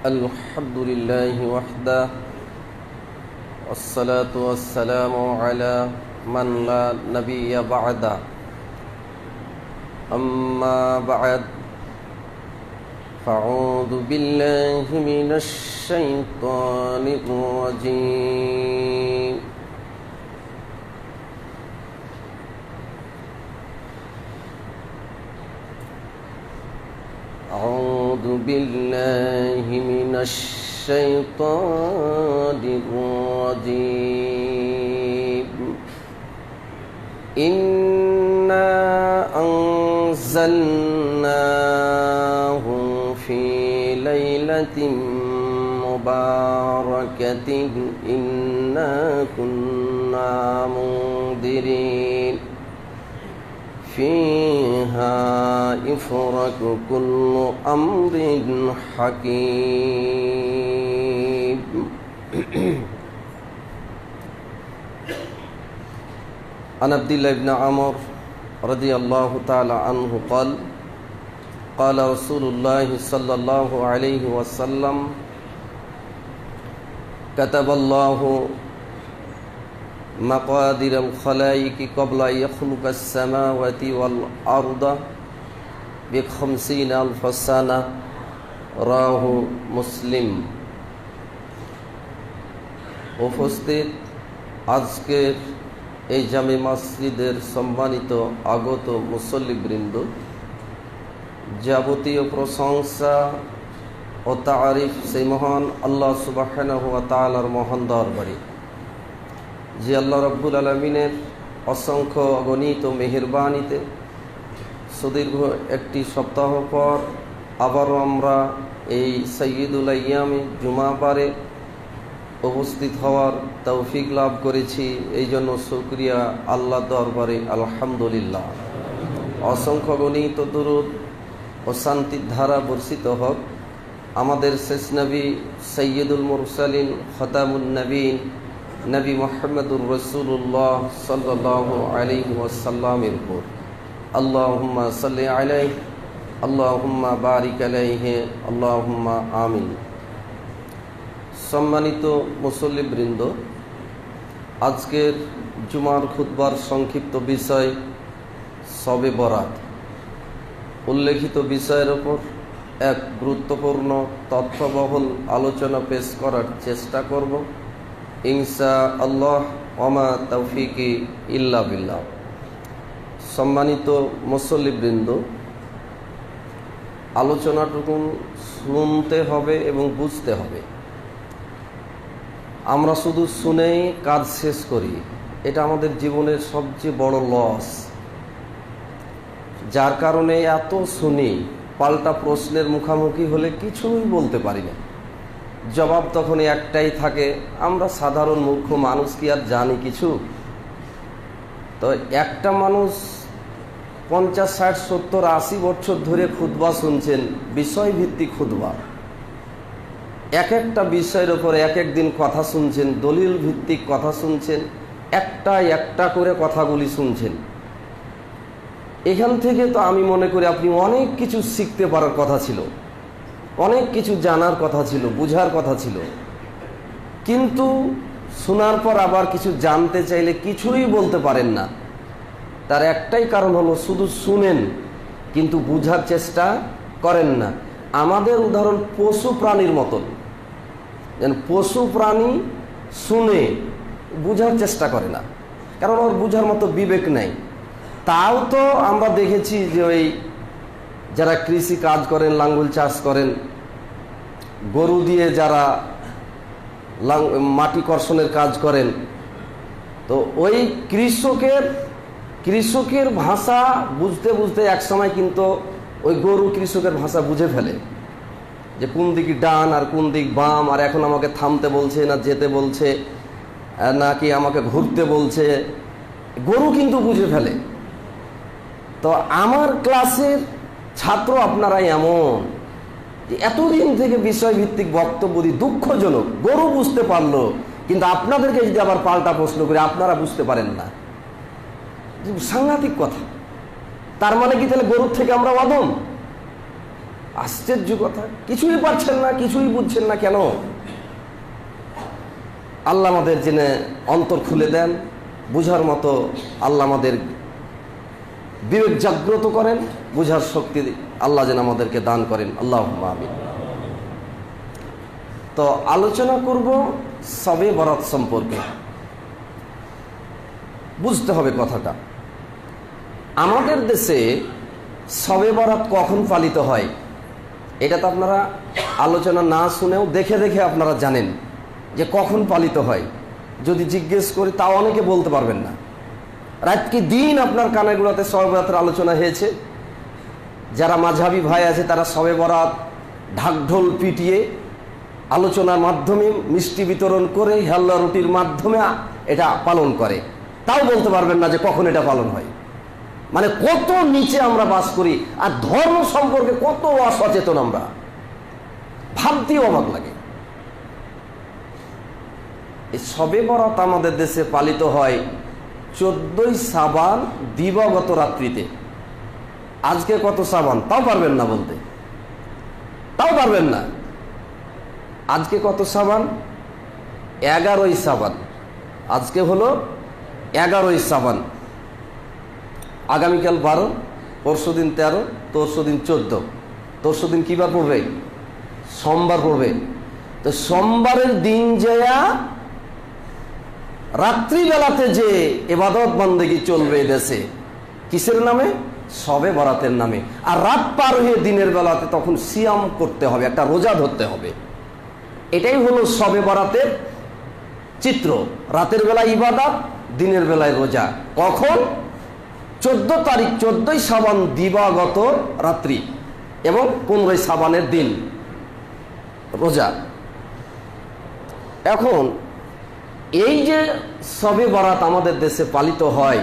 الحمد لله وحده والصلاة والسلام على من لا نبي بعده أما بعد فأعوذ بالله من الشيطان الرجيم أعوذ بالله من الشيطان الرجيم إنا أنزلناه في ليلة مباركة إنا كنا منذرين فيها يفرق كل أمر حكيم عن عبد الله بن عمر رضي الله تعالى عنه قال قال رسول الله صلى الله عليه وسلم كتب الله مقادير الخلائق قبل أن يخلق السماوات والأرض ب50 ألف سنة রাহ মুসলিম। উপস্থিত আজকের এই জামে মসজিদের সম্মানিত আগত মুসল্লিবৃন্দ, যাবতীয় প্রশংসা ও তারিফ সেই মহান আল্লাহ সুবহানাহু ওয়া তাআলার মহান দরবারে, যে আল্লাহ রাব্বুল আলামিনের অসংখ্য অগণিত মেহেরবানিতে সুদীর্ঘ একটি সপ্তাহ পর আবারও আমরা এই সাইয়্যিদুল আইয়ামে জুমাবারে উপস্থিত হওয়ার তৌফিক লাভ করেছি। এই জন্য শুকরিয়া আল্লাহ দরবারে আলহামদুলিল্লাহ। অসংখ্য গণিত দুরূদ ও শান্তির ধারা বর্ষিত হোক আমাদের শেষ নবী সাইয়্যিদুল মুরসালিন খতামুন নবীন নবী মুহাম্মদুর রাসূলুল্লাহ সাল্লাল্লাহু আলাইহি ওয়াসাল্লামের উপর। আল্লাহুম্মা সাল্লি আলাইহি আল্লাহুম্মা বারিক আলাইহি আল্লাহুম্মা আমিন। সম্মানিত মুসল্লিবৃন্দ, আজকের জুমার খুতবার সংক্ষিপ্ত বিষয় শবে বরাত। উল্লেখিত বিষয়ের ওপর এক গুরুত্বপূর্ণ তথ্যবহুল আলোচনা পেশ করার চেষ্টা করব ইনশাআল্লাহ। ওমা তৌফিকি ইল্লা বিল্লাহ। সম্মানিত মুসল্লিবৃন্দ, আলোচনাটুকু শুনতে হবে এবং বুঝতে হবে। আমরা শুধু শুনেই কাজ শেষ করি, এটা আমাদের জীবনের সবচেয়ে বড় লস। যার কারণে এত শুনি, পাল্টা প্রশ্নের মুখোমুখি হলে কিছুই বলতে পারি না। জবাব তখন একটাই থাকে, আমরা সাধারণ মূর্খ মানুষ, কি আর জানি কিছু? তো একটা মানুষ 50, 60, 70, 80 বছর ধরে খুতবা শুনছেন, বিষয়ভিত্তিক খুতবা, এক একটা বিষয়ের ওপর এক এক দিন কথা শুনছেন, দলিল ভিত্তিক কথা শুনছেন, একটা একটা করে কথাগুলি শুনছেন। এখান থেকে তো আমি মনে করি আপনি অনেক কিছু শিখতে পারার কথা ছিল, অনেক কিছু জানার কথা ছিল, বুঝার কথা ছিল। কিন্তু শোনার পর আবার কিছু জানতে চাইলে কিছুই বলতে পারেন না। তার একটাই কারণ হলো শুধু শুনেন কিন্তু বুঝার চেষ্টা করেন না। আমাদের উদাহরণ পশু প্রাণীর মতন। পশু প্রাণী শুনে বুঝার চেষ্টা করে না, কারণ ওর বুঝার মতো বিবেক নেই। তাও তো আমরা দেখেছি যে ওই যারা কৃষি কাজ করেন, লাঙ্গল চাষ করেন, গরু দিয়ে যারা মাটি কর্ষণের কাজ করেন, তো ওই কৃষকের ভাষা বুঝতে বুঝতে একসময় কিন্তু ওই গরু কৃষকের ভাষা বুঝে ফেলে, যে কোন দিক ডান আর কোন দিক বাম, আর এখন আমাকে থামতে বলছে না যেতে বলছে, নাকি আমাকে ঘুরতে বলছে, গরু কিন্তু বুঝে ফেলে। তো আমার ক্লাসের ছাত্র আপনারাই এমন যে এতদিন থেকে বিষয়ভিত্তিক বক্তব্য দিই, দুঃখজনক গরু বুঝতে পারলো, কিন্তু আপনাদেরকে যদি আবার পাল্টা প্রশ্ন করি আপনারা বুঝতে পারেন না। সাংঘাতিক কথা। তার মানে কি তাহলে গরুর থেকে আমরা অদম? আশ্চর্য কথা, কিছুই পারছেন না, কিছুই বুঝছেন না কেন? আল্লাহ আমাদের জেনে অন্তর খুলে দেন, বুঝার মতো আল্লাহ আমাদের বিবেক জাগ্রত করেন, বুঝার শক্তি আল্লাহ যেন আমাদেরকে দান করেন। আল্লাহুম্মা আমিন। তো আলোচনা করব শবে বরাত সম্পর্কে। বুঝতে হবে কথাটা, আমাদের দেশে শবে বরাত কখন পালিত হয় এটা তো আপনারা আলোচনা না শুনেও দেখে দেখে আপনারা জানেন যে কখন পালিত হয়। যদি জিজ্ঞেস করি তাও অনেকে বলতে পারবেন না। রাত কি দিন আপনার কানেগুলোতে শবে বরাতের আলোচনা হয়েছে। যারা মাঝহাবি ভাই আছে তারা শবে বরাত ঢাকঢোল পিটিয়ে আলোচনার মাধ্যমে, মিষ্টি বিতরণ করে, হেল্লা রুটির মাধ্যমে এটা পালন করে, তাও বলতে পারবেন না যে কখন এটা পালন হয়। মানে কত নিচে আমরা বাস করি, আর ধর্ম সম্পর্কে কত অসচেতন আমরা, ভাবতেই অবাক লাগে। এই শবে বরাত আমাদের দেশে পালিত হয় 14ই শাবান দিবাগত রাত্রিতে। আজকে কত শাবান তাও পারবেন না বলতে, তাও পারবেন না। আজকে কত শাবান? 11ই শাবান। আজকে হলো 11ই শাবান। আগামীকাল 12, পরশু দিন 13, তরশু দিন 14। তরশু দিন কি বার পড়বে? সোমবার পড়বে। তো সোমবারের দিন যেয়া রাত্রিবেলাতে যে ইবাদত বন্দেগী চলবে দেশে, কিসের নামে? শবে বরাতের নামে। আর রাত পার হয়ে দিনের বেলাতে তখন সিয়াম করতে হবে, একটা রোজা ধরতে হবে। এটাই হলো শবে বরাতের চিত্র। রাতের বেলা ইবাদত, দিনের বেলায় রোজা। কখন? 14 তারিখ, 14ই শাবান দিবাগত রাত্রি এবং 15ই শাবানের দিন রোজা। এখন এই যে শবে বরাত আমাদের দেশে পালিত হয়,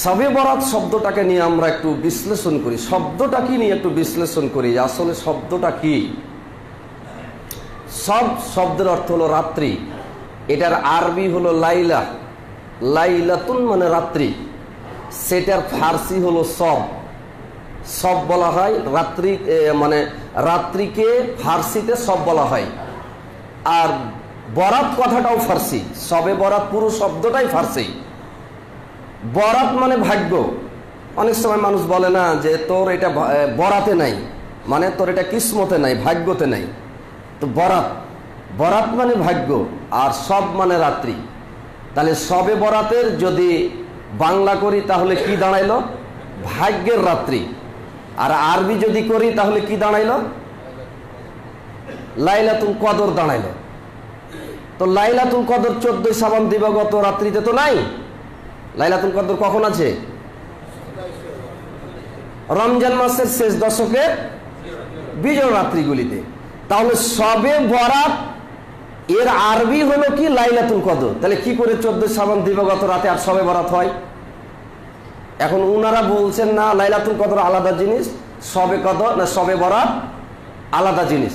শবে বরাত শব্দটাকে নিয়ে আমরা একটু বিশ্লেষণ করি। শব্দটা কি নিয়ে একটু বিশ্লেষণ করি, আসলে শব্দটা কি? সব শব্দের অর্থ হলো রাত্রি। এটার আরবি হলো লাইলা, লাইলাতুন মানে রাত্রি। সেটার ফার্সি হলো সব। সব বলা হয় রাত্রি, মানে রাত্রিকে ফার্সিতে সব বলা হয়। আর বরাত কথাটাও ফার্সি, শবে বরাত পুরো শব্দটাই ফার্সি। বরাত মানে ভাগ্য। অনেক সময় মানুষ বলে না যে তোর এটা বরাতে নাই, মানে তোর এটা কিসমতে নাই, ভাগ্যতে নাই। তো বরাত, বরাত মানে ভাগ্য, আর সব মানে রাত্রি। তাহলে শবে বরাতের যদি বাংলা করি তাহলে কি দাঁড়াইলো? ভাগ্যের রাত্রি। আর আরবি যদি করি তাহলে কি দাঁড়াইলো? লাইলাতুল কদর দাঁড়াইলো। তো লাইলাতুল কদর 14ই শাবান দিবাগত রাত্রিতে তো নাই। লাইলাতুল কদর কখন আছে? রমজান মাসের শেষ দশকের বিজয় রাত্রিগুলিতে। তাহলে শবে বরাত এর আরবি হলো কি? লাইলাতুল কদর। তাহলে কি করে 14 শাবান দিবাগত রাতে আর শবে বরাত হয়? এখন উনারা বলছেন না লাইলাতুল কদর আলাদা জিনিস, শবে কদর না শবে বরাত আলাদা জিনিস।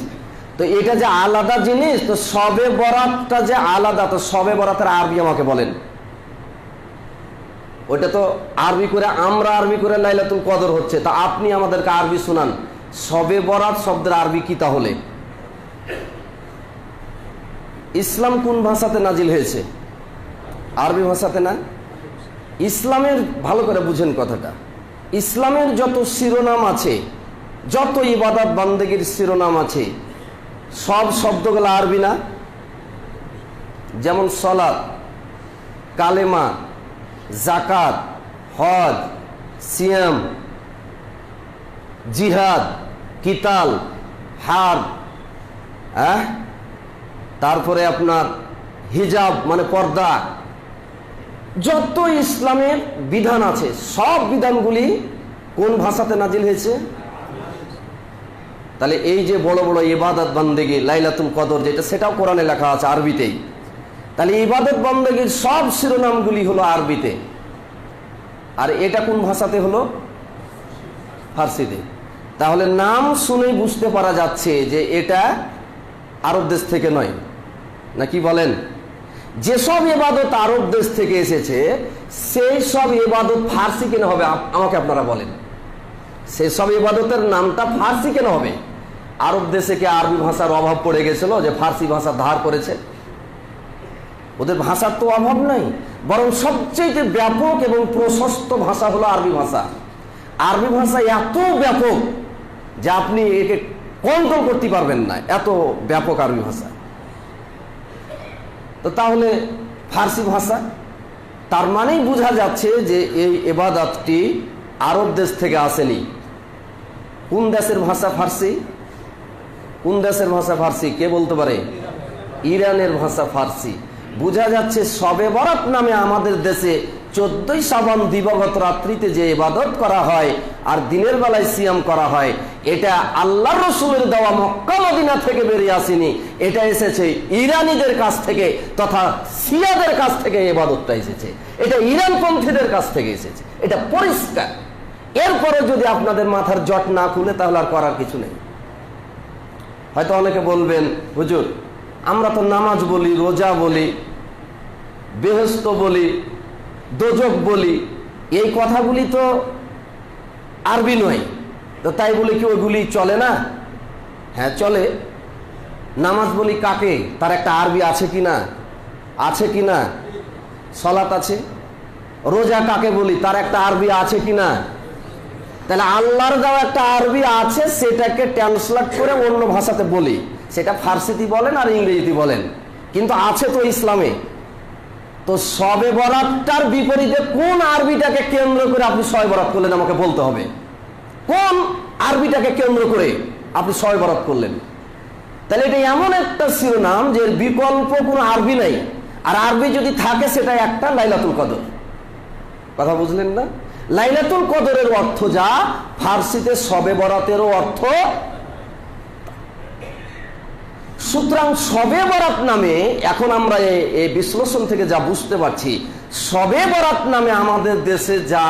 তো এটা যে আলাদা জিনিস, তো শবে বরাতটা যে আলাদা, তো শবে বরাতের আরবি আমাকে বলেন। ওইটা তো আরবি করে, আমরা আরবি করে লাইলাতুল কদর হচ্ছে, তা আপনি আমাদেরকে আরবি শোনান। শবে বরাত শব্দের আরবি কি তাহলে? ইসলাম কোন ভাষাতে নাজিল হয়েছে? আরবি ভাষাতে না। ইসলামের, ভালো করে বুঝেন কথাটা, ইসলামের যত শিরোনাম আছে, যত ইবাদত বান্দেগীর শিরোনাম আছে, সব শব্দগুলো আরবি না? যেমন সালাত, কালেমা, জাকাত, হজ, সিয়াম, জিহাদ, কিতাল, হার্ব, তারপরে আপনার হিজাব মানে পর্দা, যত ইসলামের বিধান আছে সব বিধানগুলি কোন ভাষাতে নাজিল হয়েছে? তাহলে এই যে বড় বড় ইবাদত বান্দেগী লাইলাতুল কদর যেটা, সেটাও কোরআনে লেখা আছে আরবিতেই। তাহলে ইবাদত বান্দেগীর সব শিরোনামগুলি হলো আরবিতে। আর এটা কোন ভাষাতে হলো? ফার্সিতে। তাহলে নাম শুনেই বুঝতে পারা যাচ্ছে যে এটা আরব দেশ থেকে নয়, নাকি বলেন? যেসব ইবাদত আরব দেশ থেকে এসেছে সেই সব ইবাদত ফার্সি কেন হবে আমাকে আপনারা বলেন। সেসব ইবাদতের নামটা ফার্সি কেন হবে? আরব দেশে কি আরবি ভাষার অভাব পড়ে গেছিল যে ফার্সি ভাষা ধার করেছে? ওদের ভাষার তো অভাব নাই, বরং সবচেয়ে ব্যাপক এবং প্রশস্ত ভাষা হলো আরবি ভাষা। আরবি ভাষা এত ব্যাপক যে আপনি একে কন্ট্রোল করতে পারবেন না, এত ব্যাপক আরবি ভাষা। তো তাহলে ফার্সি ভাষা, তার মানেই বোঝা যাচ্ছে যে এই ইবাদতটি আরব দেশ থেকে আসেনি। কোন দেশের ভাষা ফার্সি? কোন দেশের ভাষা ফার্সি কে বলতে পারে? ইরানের ভাষা ফার্সি। বোঝা যাচ্ছে শবে বরাত নামে আমাদের দেশে 14ই শাবান দিবাগত রাত্রিতে যে ইবাদত করা হয় আর দিনের বেলায় সিয়াম করা হয়, এটা আল্লাহর রাসূলের দেওয়া মক্কা মদিনা থেকে বেরিয়ে আসেনি, এটা এসেছে ইরানীদের কাছ থেকে তথা শিয়াদের কাছ থেকে। ইবাদতটা এসেছে, এটা ইরানপন্থীদের কাছ থেকে এসেছে, এটা পরিষ্কার। এরপরে যদি আপনাদের মাথার জট না খুলে তাহলে আর করার কিছু নেই। হয়তো অনেকে বলবেন, হুজুর আমরা তো নামাজ বলি, রোজা বলি, বেহেশত বলি, দোজক বলি, এই কথাগুলি তো আরবি নয়, তো তাই বলে কি ওইগুলি চলে না? হ্যাঁ চলে। নামাজ বলি কাকে, তার একটা আরবি আছে কি না? আছে কি না? সালাত আছে। রোজা কাকে বলি, তার একটা আরবি আছে কি না? তাহলে আল্লাহর দেওয়া একটা আরবি আছে, সেটাকে ট্রান্সলেট করে অন্য ভাষাতে বলি, সেটা ফার্সিতে বলেন আর ইংরেজিতে বলেন, কিন্তু আছে তো ইসলামে। তো শবে বরাতটার বিপরীতে কোন আরবিটাকে কেন্দ্র করে আপনি শবে বরাত করলেন আমাকে বলতে হবে। কোন আরবিটাকে কেন্দ্র করে আপনি শবে বরাত করলেন? তাহলে এটা এমন একটা শিরোনাম যে বিকল্প কোনো আরবি নাই, আর আরবি যদি থাকে সেটা একটা লাইলাতুল কদর। কথা বুঝলেন না? লাইলাতুল কদরের অর্থ যা, ফার্সিতে শবে বরাতেরও অর্থ। সুতরাং শবে বরাত নামে এখন আমরা এই বিশ্লেষণ থেকে যা বুঝতে পারছি, শবে বরাত নামে আমাদের দেশে যা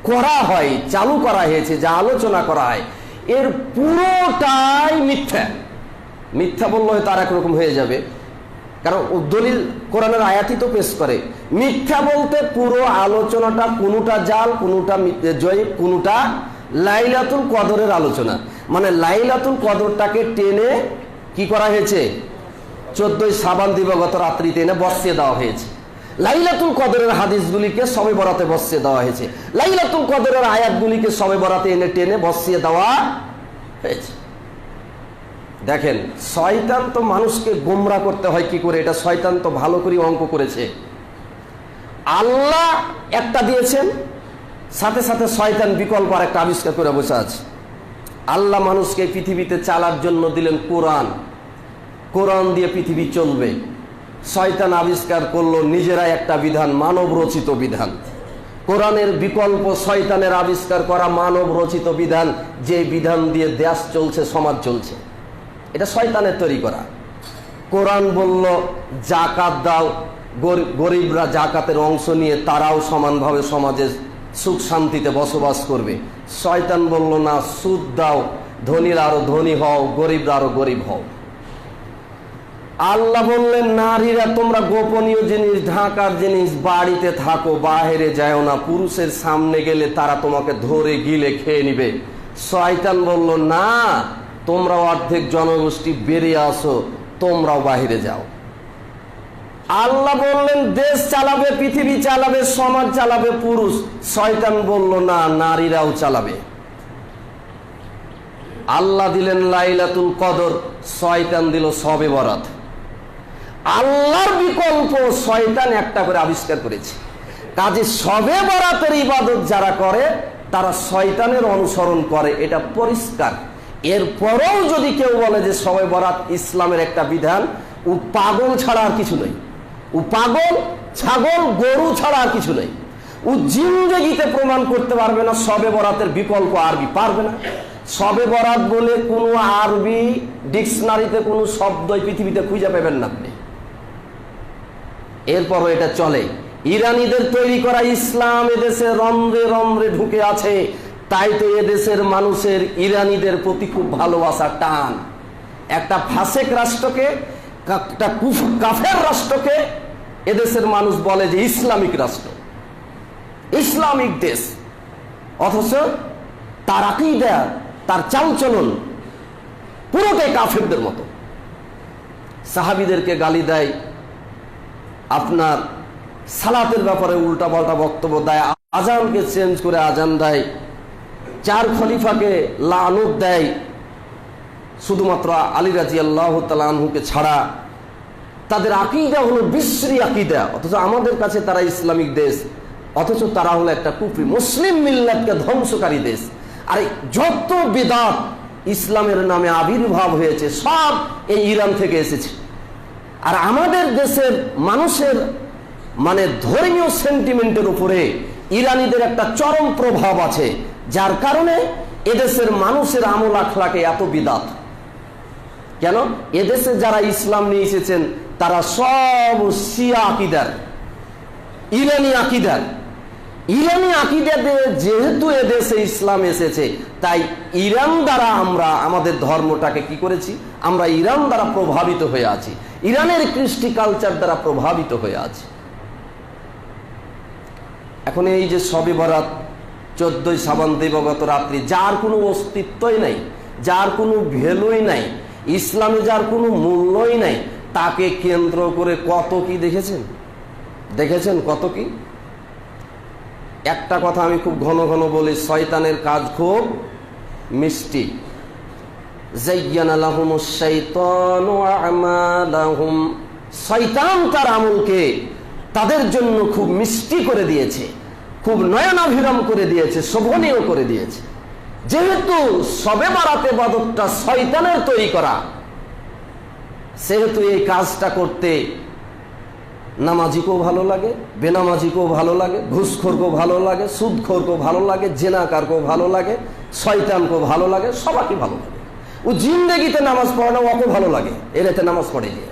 করা হয়, চালু করা হয়েছে, যা আলোচনা করা হয়, এর পুরোটাই মিথ্যা। মিথ্যা বললে হয়তো আর একরকম হয়ে যাবে, কারণ দলিল কোরআনের আয়াতই তো পেশ করে। মিথ্যা বলতে পুরো আলোচনাটা কোনটা জাল, কোনটা জয়ীব, কোনটা লাইলাতুল কদরের আলোচনা। মানে লাইলাতুল কদরটাকে টেনে কি করা হয়েছে? 14ই শাবান দিবাগত রাত্রিতে এনে বসিয়ে দেওয়া হয়েছে। লাইলাতুল কদরের হাদিসগুলিকে শবে বরাতে বসিয়ে দেওয়া হয়েছে। লাইলাতুল কদরের আয়াতগুলিকে শবে বরাতে এনে টেনে বসিয়ে দেওয়া হয়েছে। দেখেন, শয়তান তো মানুষকে গোমরা করতে হয় কি করে, এটা শয়তান তো ভালো করে অঙ্ক করেছে। আল্লাহ একটা দিয়েছেন, সাথে সাথে শয়তান বিকল্প আর একটা আবিষ্কার করে বসে আছে। আল্লাহ মানুষকে পৃথিবীতে চালার জন্য দিলেন কোরআন, কোরআন দিয়ে পৃথিবী চলবে। শয়তান আবিষ্কার করলো নিজেরাই একটা বিধান, মানব রচিত বিধান। কোরআনের বিকল্প শয়তানের আবিষ্কার করা মানব রচিত বিধান, যে বিধান দিয়ে দেশ চলছে, সমাজ চলছে, এটা শয়তানের তৈরি করা। কোরআন বলল জাকাত দাও, গরিবরা জাকাতের অংশ নিয়ে তারাও সমানভাবে সমাজে সুখ শান্তিতে বসবাস করবে। শয়তান বলল না, সুদ দাও, ধনীরা আরো ধনী হও, গরিবরা আরো গরিব হও। আল্লাহ বললেন নারীরা তোমরা গোপনীয় জিনিস, ঢাকার জিনিস বাড়িতে থাকো, বাইরে যাও না, পুরুষের সামনে গেলে তারা তোমাকে ধরে গিলে খেয়ে নিবে। শয়তান বলল না, তোমরা অর্ধেক জনগোষ্ঠী বেরিয়ে আসো, তোমরাও বাহিরে যাও। আল্লাহ বললেন দেশ চালাবে, পৃথিবী চালাবে, সমাজ চালাবে পুরুষ। শয়তান বলল না, নারীরাও চালাবে। আল্লাহ দিলেন লাইলাতুল কদর, শয়তান দিল শবে বরাত। আল্লাহর বিকল্প শয়তান একটা করে আবিষ্কার করেছে। কাজে শবে বরাতের ইবাদত যারা করে তারা শয়তানের অনুসরণ করে, এটা পরিষ্কার। এরপরেও যদি কেউ বলে যে শবে বরাত ইসলামের একটা বিধান, ও পাগল ছাড়া আর কিছু নেই। ও পাগল, ছাগল, গরু ছাড়া আর কিছু নেই। ও জিন্দেগিতে প্রমাণ করতে পারবে না শবে বরাতের বিকল্প আরবি, পারবে না। শবে বরাত বলে কোনো আরবি ডিকশনারিতে কোনো শব্দই পৃথিবীতে খুঁজে পাবেন না আপনি। এরপরও এটা চলে। ইরানিদের তৈরি করা ইসলাম এদেশে রন্ধ্রে রন্ধ্রে ঢুকে আছে, তাই তো এদেশের মানুষের ইরানিদের প্রতি খুব ভালোবাসা, টান। একটা ফাসেক রাষ্ট্রকে, একটা কাফের রাষ্ট্রকে এদেশের মানুষ বলে যে ইসলামিক রাষ্ট্র, ইসলামিক দেশ। অথচ তার আকীদা, তার চালচলন পুরোটাই কাফেরদের মতো। সাহাবীদেরকে গালি দেয়, আপনার সালাতের ব্যাপারে উল্টাপাল্টা বক্তব্য দেয়, আজানকে চেঞ্জ করে আজান দেয়, 4 খলিফাকে লানত দেয়, শুধুমাত্র আলী রাদিয়াল্লাহু তাআলা আনহুকে ছাড়া। তাদের আকীদা হলো বিশ্রী আকীদা, অথচ আমাদের কাছে তারা ইসলামিক দেশ, অথচ তারা হলো একটা কুফরি মুসলিম মিল্লাতকে ধ্বংসকারী দেশ। আর যত বিদআত ইসলামের নামে আবির্ভাব হয়েছে সব এই ইরান থেকে এসেছে। আর আমাদের দেশের মানুষের মানে ধর্মীয় সেন্টিমেন্টের উপরে ইরানিদের একটা চরম প্রভাব আছে, যার কারণে এদেশের মানুষের আমল আখলাকে এত বিদআত। কেন? এদেশে যারা ইসলাম নিয়ে এসেছেন তারা সব শিয়া আকীদার, ইরানি আকীদার। ইরানি আকীদাতে যেহেতু এদেশে ইসলাম এসেছে, তাই ইরান দ্বারা আমরা আমাদের ধর্মটাকে কি করেছি, আমরা ইরান দ্বারা প্রভাবিত হয়ে আছি, ইরানের কৃষ্টি কালচার দ্বারা প্রভাবিত হয়ে আছি। এখন এই যে শবে বরাত, 14ই শাবান দিবাগত রাত্রি, যার কোনো অস্তিত্বই নাই, যার কোনো ভ্যালুই নাই, ইসলামে যার কোনো মূল্যই নাই, তাকে কেন্দ্র করে কত কি দেখেছেন কত কি। একটা কথা আমি খুব ঘন ঘন বলি, শয়তানের কাজ খুব মিষ্টি। যায়্যানা লাহুমুশ শাইতানু আমালাহুম, শয়তান তার আমলকে তাদের জন্য খুব মিষ্টি করে দিয়েছে, খুব নয়নাভিরাম করে দিয়েছে, শোভনীয় করে দিয়েছে। যেহেতু শবে বরাতে ইবাদতটা শয়তানের তৈরি করা, সেহেতু এই কাজটা করতে নামাজিকেও ভালো লাগে, বেনামাজিকেও ভালো লাগে, ঘুষখোরকেও ভালো লাগে, সুদখোরকেও ভালো লাগে, জেনাকারকেও ভালো লাগে, শয়তানকেও ভালো লাগে, সবাইকে ভালো লাগে। ও জিন্দেগিতে নামাজ পড়ে না, ওকে ভালো লাগে, এরাতে নামাজ পড়ে গিয়ে।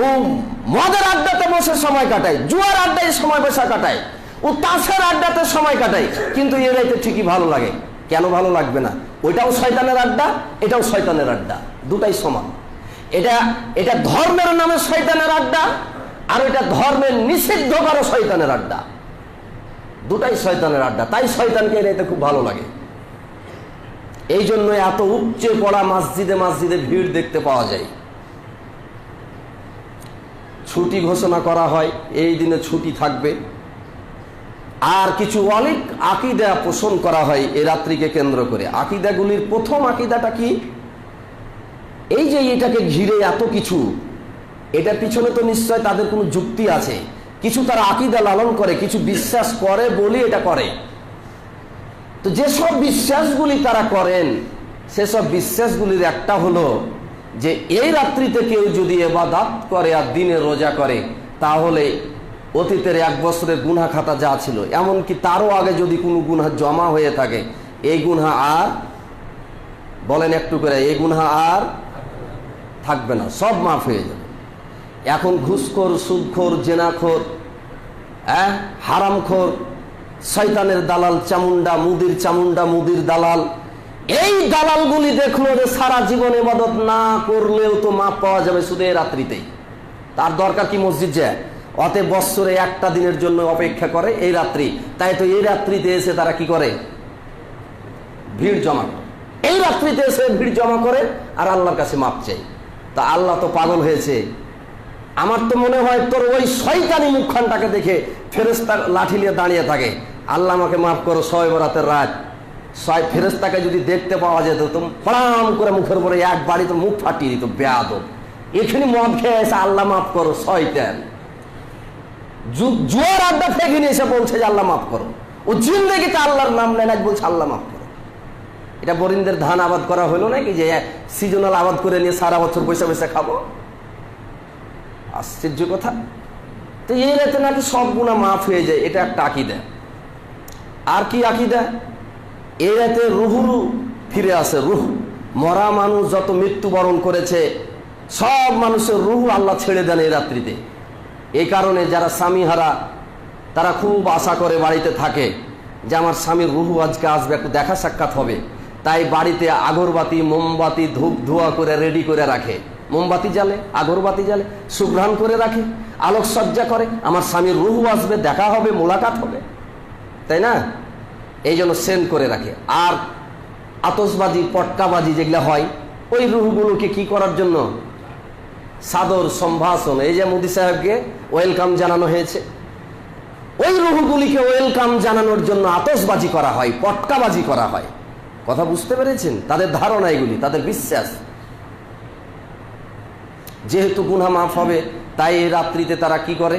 ও মদের আড্ডাতে বসে সময় কাটায়, জুয়ার আড্ডায় সময় বসে কাটায়, ও তাসের আড্ডাতে সময় কাটায়, কিন্তু এরাইতে ঠিকই ভালো লাগে। কেন ভালো লাগবে না? ওইটাও শয়তানের আড্ডা, এটাও শয়তানের আড্ডা, দুটাই সমান। এটা ধর্মের নামে শয়তানের আড্ডা, আর এটা ধর্মের নিষিদ্ধ করা শয়তানের আড্ডা, দুটাই শয়তানের আড্ডা। তাই শয়তানকে এরাইতে খুব ভালো লাগে। এই জন্য এত উপচে পড়া মসজিদে মসজিদে ভিড় দেখতে পাওয়া যায়। ছুটি ঘোষণা করা হয়, এই দিনে ছুটি থাকবে। আর কিছু অনেক আকীদা পোষণ করা হয় এই রাত্রিকে কেন্দ্র করে। আকীদাগুলির প্রথম আকীদাটা কি? এই যে এটাকে ঘিরে এত কিছু, এটার পিছনে তো নিশ্চয় তাদের কোনো যুক্তি আছে। কিছু তারা আকীদা লালন করে, কিছু বিশ্বাস করে বলি এটা করে। তো যেসব বিশ্বাসগুলি তারা করেন, সেসব বিশ্বাসগুলির একটা হলো যে এই রাত্রিতে কেউ যদি ইবাদত করে আর দিনে রোজা করে, তাহলে অতীতের 1 বছরের গুনাহ খাতা যা ছিল, এমনকি তারও আগে যদি কোনো গুনাহ জমা হয়ে থাকে, এই গুনাহ আর, বলেন একটু করে, এই গুনাহ আর থাকবে না, সব মাফ হয়ে যাবে। এখন ঘুষখোর, সুদখোর, জেনাখোর, হারামখোর, শয়তানের দালাল, চামুন্ডা, মুদির দালাল, এই দালালগুলি দেখলো যে সারা জীবন ইবাদত না করলেও তো মাপ পাওয়া যাবে শুধু এই রাত্রিতেই। তার দরকার কি মসজিদ যায়? অতএব বৎসরে একটা দিনের জন্য অপেক্ষা করে এই রাত্রি। তাই তো এই রাত্রিতে এসে তারা কি করে? ভিড় জমা করে। এই রাত্রিতে এসে ভিড় জমা করে আর আল্লাহর কাছে মাপ চাই। তা আল্লাহ তো পাগল হয়েছে। আমার তো মনে হয় তোর ওই শয়তানি মুখখানটাকে দেখে ফেরেশতা লাঠি নিয়ে দাঁড়িয়ে থাকে, আল্লাহ আমাকে মাফ করো, শবে বরাতের রাত। ফেরেশতাকে যদি দেখতে পাওয়া যেত তো পড়াম করে মুখের উপরে এক বাড়ি তো মুখ ফাটিয়ে দিত, বেয়াদব। এখানে মদ খেয়ে এসে আল্লাহ মাফ করো, শয়তান। জুয়ার আড্ডা থেকে নিয়ে এসে বলছে যে আল্লাহ মাফ করো। ও জিন্দেগিতে আল্লাহর নাম নেয় না, বলছে আল্লাহ মাফ করো। এটা বরিন্দের ধান আবাদ করা হলো নাকি যে সিজনাল আবাদ করে নিয়ে সারা বছর পয়সা পয়সা খাবো? আশ্চর্য কথা। তো এই রাতে নাকি সব গুনাহ মাফ হয়ে যায়, এটা একটা আকীদা। আর কি আকীদা? এই রাতে রুহু ফিরে আসে। রুহ, মরা মানুষ যত মৃত্যুবরণ করেছে সব মানুষের রুহু আল্লাহ ছেড়ে দেন এই রাত্রিতে। এই কারণে যারা স্বামীহারা তারা খুব আশা করে বাড়িতে থাকে যে আমার স্বামীর রুহু আজকে আসবে, একটু দেখা সাক্ষাৎ হবে। তাই বাড়িতে আগরবাতি, মোমবাতি, ধূপ ধোয়া করে রেডি করে রাখে। মোমবাতি জ্বালে, আগরবাতি জ্বালে, সুঘ্রাণ করে রাখে, আলোকসজ্জা করে, আমার স্বামীর রুহু আসবে, দেখা হবে, মোলাকাত হবে, তাই না? এই জন্য সেন্ড করে রাখে। আর আতশবাজি, পটকাবাজি যেগুলো হয়, ওই রুহগুলোকে কি করার জন্য? সাদর সম্ভাষণ। এই যে মোদী সাহেবকে ওয়েলকাম জানানো হয়েছে, ওই রুহগুলিকে ওয়েলকাম জানানোর জন্য আতশবাজি করা হয়, পটকাবাজি করা হয়। কথা বুঝতে পেরেছেন? তাদের ধারণা এগুলি, তাদের বিশ্বাস। যেহেতু গুনাহ মাফ হবে, তাই এই রাত্রিতে তারা কি করে?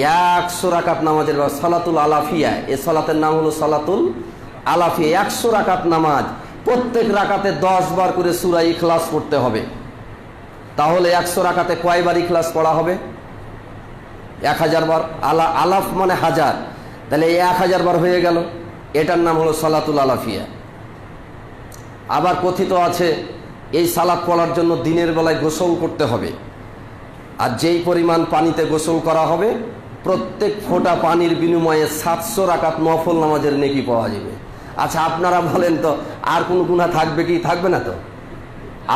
100 রাকাত নামাজের সালাতুল আলাফিয়া, এই সালাতের নাম হলো সালাতুল আলাফিয়া। 100 রাকাত নামাজ, প্রত্যেক রাকাতে 10 বার করে সূরা ইখলাস পড়তে হবে। তাহলে 100 রাকাতে কয়বার ইখলাস পড়া হবে? 1000 বার। আলাফ মানে হাজার, তাহলে 1000 বার হয়ে গেল। এটার নাম হলো সালাতুল আলাফিয়া। আবার কথিত আছে এই সালাত পড়ার জন্য দিনের বেলায় গোসল করতে হবে, আর যেই পরিমাণ পানিতে গোসল করা হবে, প্রত্যেক ফোঁটা পানির বিনিময়ে 700 রাকাত নফল নামাজের নেকি পাওয়া যাবে। আচ্ছা, আপনারা বলেন তো, আর কোনো গুনাহ থাকবে কি? থাকবে না তো।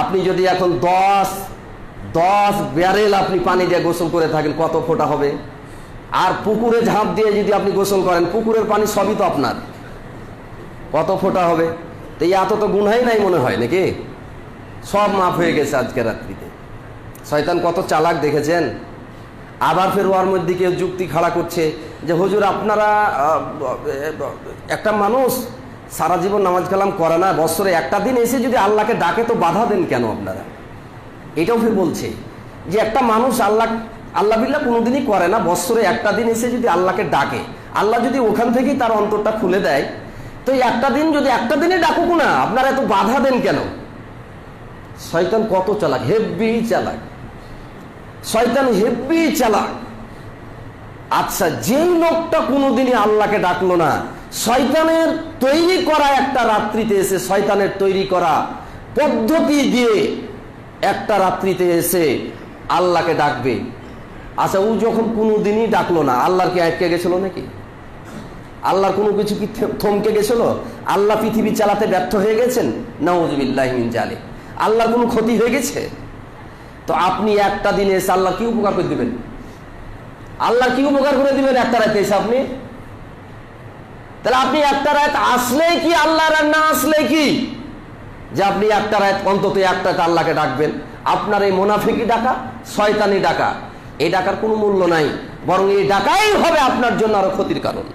আপনি যদি এখন 10 ব্যারেল আপনি পানি দিয়ে গোসল করে থাকেন, কত ফোঁটা হবে? আর পুকুরে ঝাঁপ দিয়ে যদি আপনি গোসল করেন, পুকুরের পানি সবই তো আপনার, কত ফোঁটা হবে? তো এত তো গুনাহই নাই মনে হয় নাকি? সব মাফ হয়ে গেছে আজকে রাত্রিতে। শয়তান কত চালাক দেখেছেন? আবার ফের ওর মধ্যে কেউ যুক্তি খাড়া করছে যে হুজুর, আপনারা একটা মানুষ সারা জীবন নামাজ কালাম করে না, বছরে একটা দিন এসে যদি আল্লাহকে ডাকে তো বাধা দেন কেন আপনারা? এটাও ফের বলছে যে একটা মানুষ আল্লাহ বিল্লাহ কোনোদিনই করে না, বছরে একটা দিন এসে যদি আল্লাহকে ডাকে, আল্লাহ যদি ওখান থেকেই তার অন্তরটা খুলে দেয়, তো একটা দিন যদি একটা দিনে ডাকুক না, আপনারা এত বাধা দেন কেন? শয়তান কত চালাক, হেব্বি চালাক শয়তান, হেব্বি চালাক। আচ্ছা, যেই লোকটা কোনোদিনই আল্লাহকে ডাকলো না, শয়তানের তৈরি করা একটা রাত্রিতে এসে, শয়তানের তৈরি করা পদ্ধতি দিয়ে একটা রাত্রিতে এসে আল্লাহকে ডাকবে। আচ্ছা, ও যখন কোনোদিনই ডাকলো না, আল্লাহর কি আটকে গেছিল নাকি? আল্লাহর কোনো কিছু কি থমকে গেছিল? আল্লাহ পৃথিবী চালাতে ব্যর্থ হয়ে গেছেন? নাউযুবিল্লাহি মিন জালিক। আল্লাহর কোনো ক্ষতি হয়ে গেছে? তো আপনি একটা দিনে এসে আল্লাহ কি উপকার করে দিবেন? আল্লাহ কি উপকার করে দিবেন একটা রাতে এসে আপনি? তাহলে আপনি একটা রাত আসলে কি আল্লাহর, আর না আসলে কি যে আপনি একটা রাত অন্তত একটা রাত আল্লাহকে ডাকবেন? আপনার এই মুনাফিকি ডাকা, শয়তানি ডাকা, এই ডাকার কোনো মূল্য নাই, বরং এই ডাকাই হবে আপনার জন্য আরো ক্ষতির কারণ।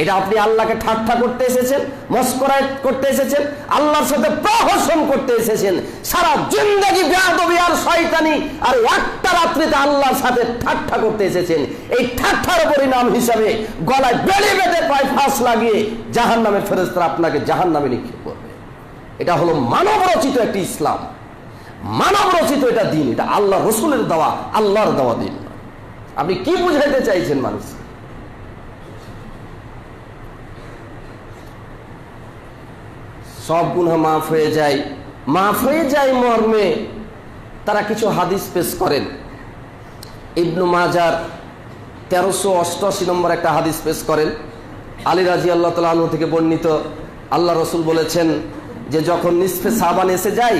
এটা আপনি আল্লাহকে ঠাট্টা করতে এসেছেন, মস্করা করতে এসেছেন, আল্লাহর সাথে প্রহসন করতে এসেছেন, সারা জিন্দেগি বেয়াদবি আর শয়তানি, আর একটা রাত্রিতে আল্লাহর সাথে ঠাট্টা করতে এসেছেন। এই ঠাট্টার পরিণাম হিসাবে গলায় বেড়ে বেঁধে পায়ে ফাঁস লাগিয়ে জাহান্নামের ফেরেশতারা আপনাকে জাহান্নামে নিক্ষেপ করবে। এটা হলো মানব রচিত একটি ইসলাম, মানব রচিত এটা দিন, এটা আল্লাহ রসুলের দেওয়া, আল্লাহর দেওয়া দিন। আপনি কি বুঝাইতে চাইছেন মানুষ? সব গুনাহ মাফ হয়ে যায়, মাফ হয়ে যায় মর্মে তারা কিছু হাদিস পেশ করেন। ইবনু মাজার 1388 নম্বর একটা হাদিস পেশ করেন। আলী রাদিয়াল্লাহু তাআলা আনহু থেকে বর্ণিত, আল্লাহ রসুল বলেছেন যে যখন নিসফে শাবান এসে যায়,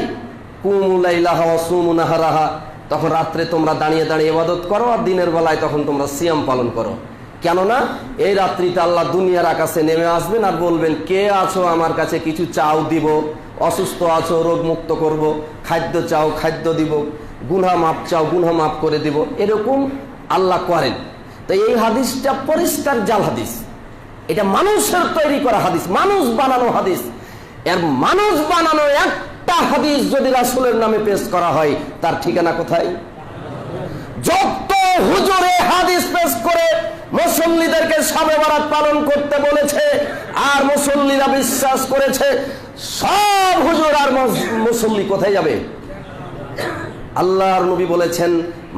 কুমু লাইলাহা ওয়া সুমু নাহারাহা, তখন রাত্রে তোমরা দাঁড়িয়ে দাঁড়িয়ে ইবাদত করো, আর দিনের বেলায় তখন তোমরা সিয়াম পালন করো। কেননা এই রাত্রিতে আল্লাহ দুনিয়ার আকাশে নেমে আসবেন আর বলবেন, কে আছো আমার কাছে কিছু চাও দিব, অসুস্থ আছো রোগ মুক্ত করব, খাদ্য চাও খাদ্য দিব, গুনাহ মাপ চাও গুনাহ মাপ করে দিব। এরকম আল্লাহ করেন। তো এই হাদিসটা পরিষ্কার জাল হাদিস, এটা মানুষের তৈরি করা হাদিস, মানুষ বানানো হাদিস। এর মানুষ বানানো একটা হাদিস যদি রাসূলের নামে পেশ করা হয়, তার ঠিকানা কোথায়? যত হুজুরে হাদিস পেশ করে মুসল্লিদেরকে শবে বরাত পালন করতে বলেছে আর মুসল্লিরা বিশ্বাস করেছে, সব হুজুর আর মুসল্লি কোথায় যাবে? আল্লাহর নবী বলেছেন,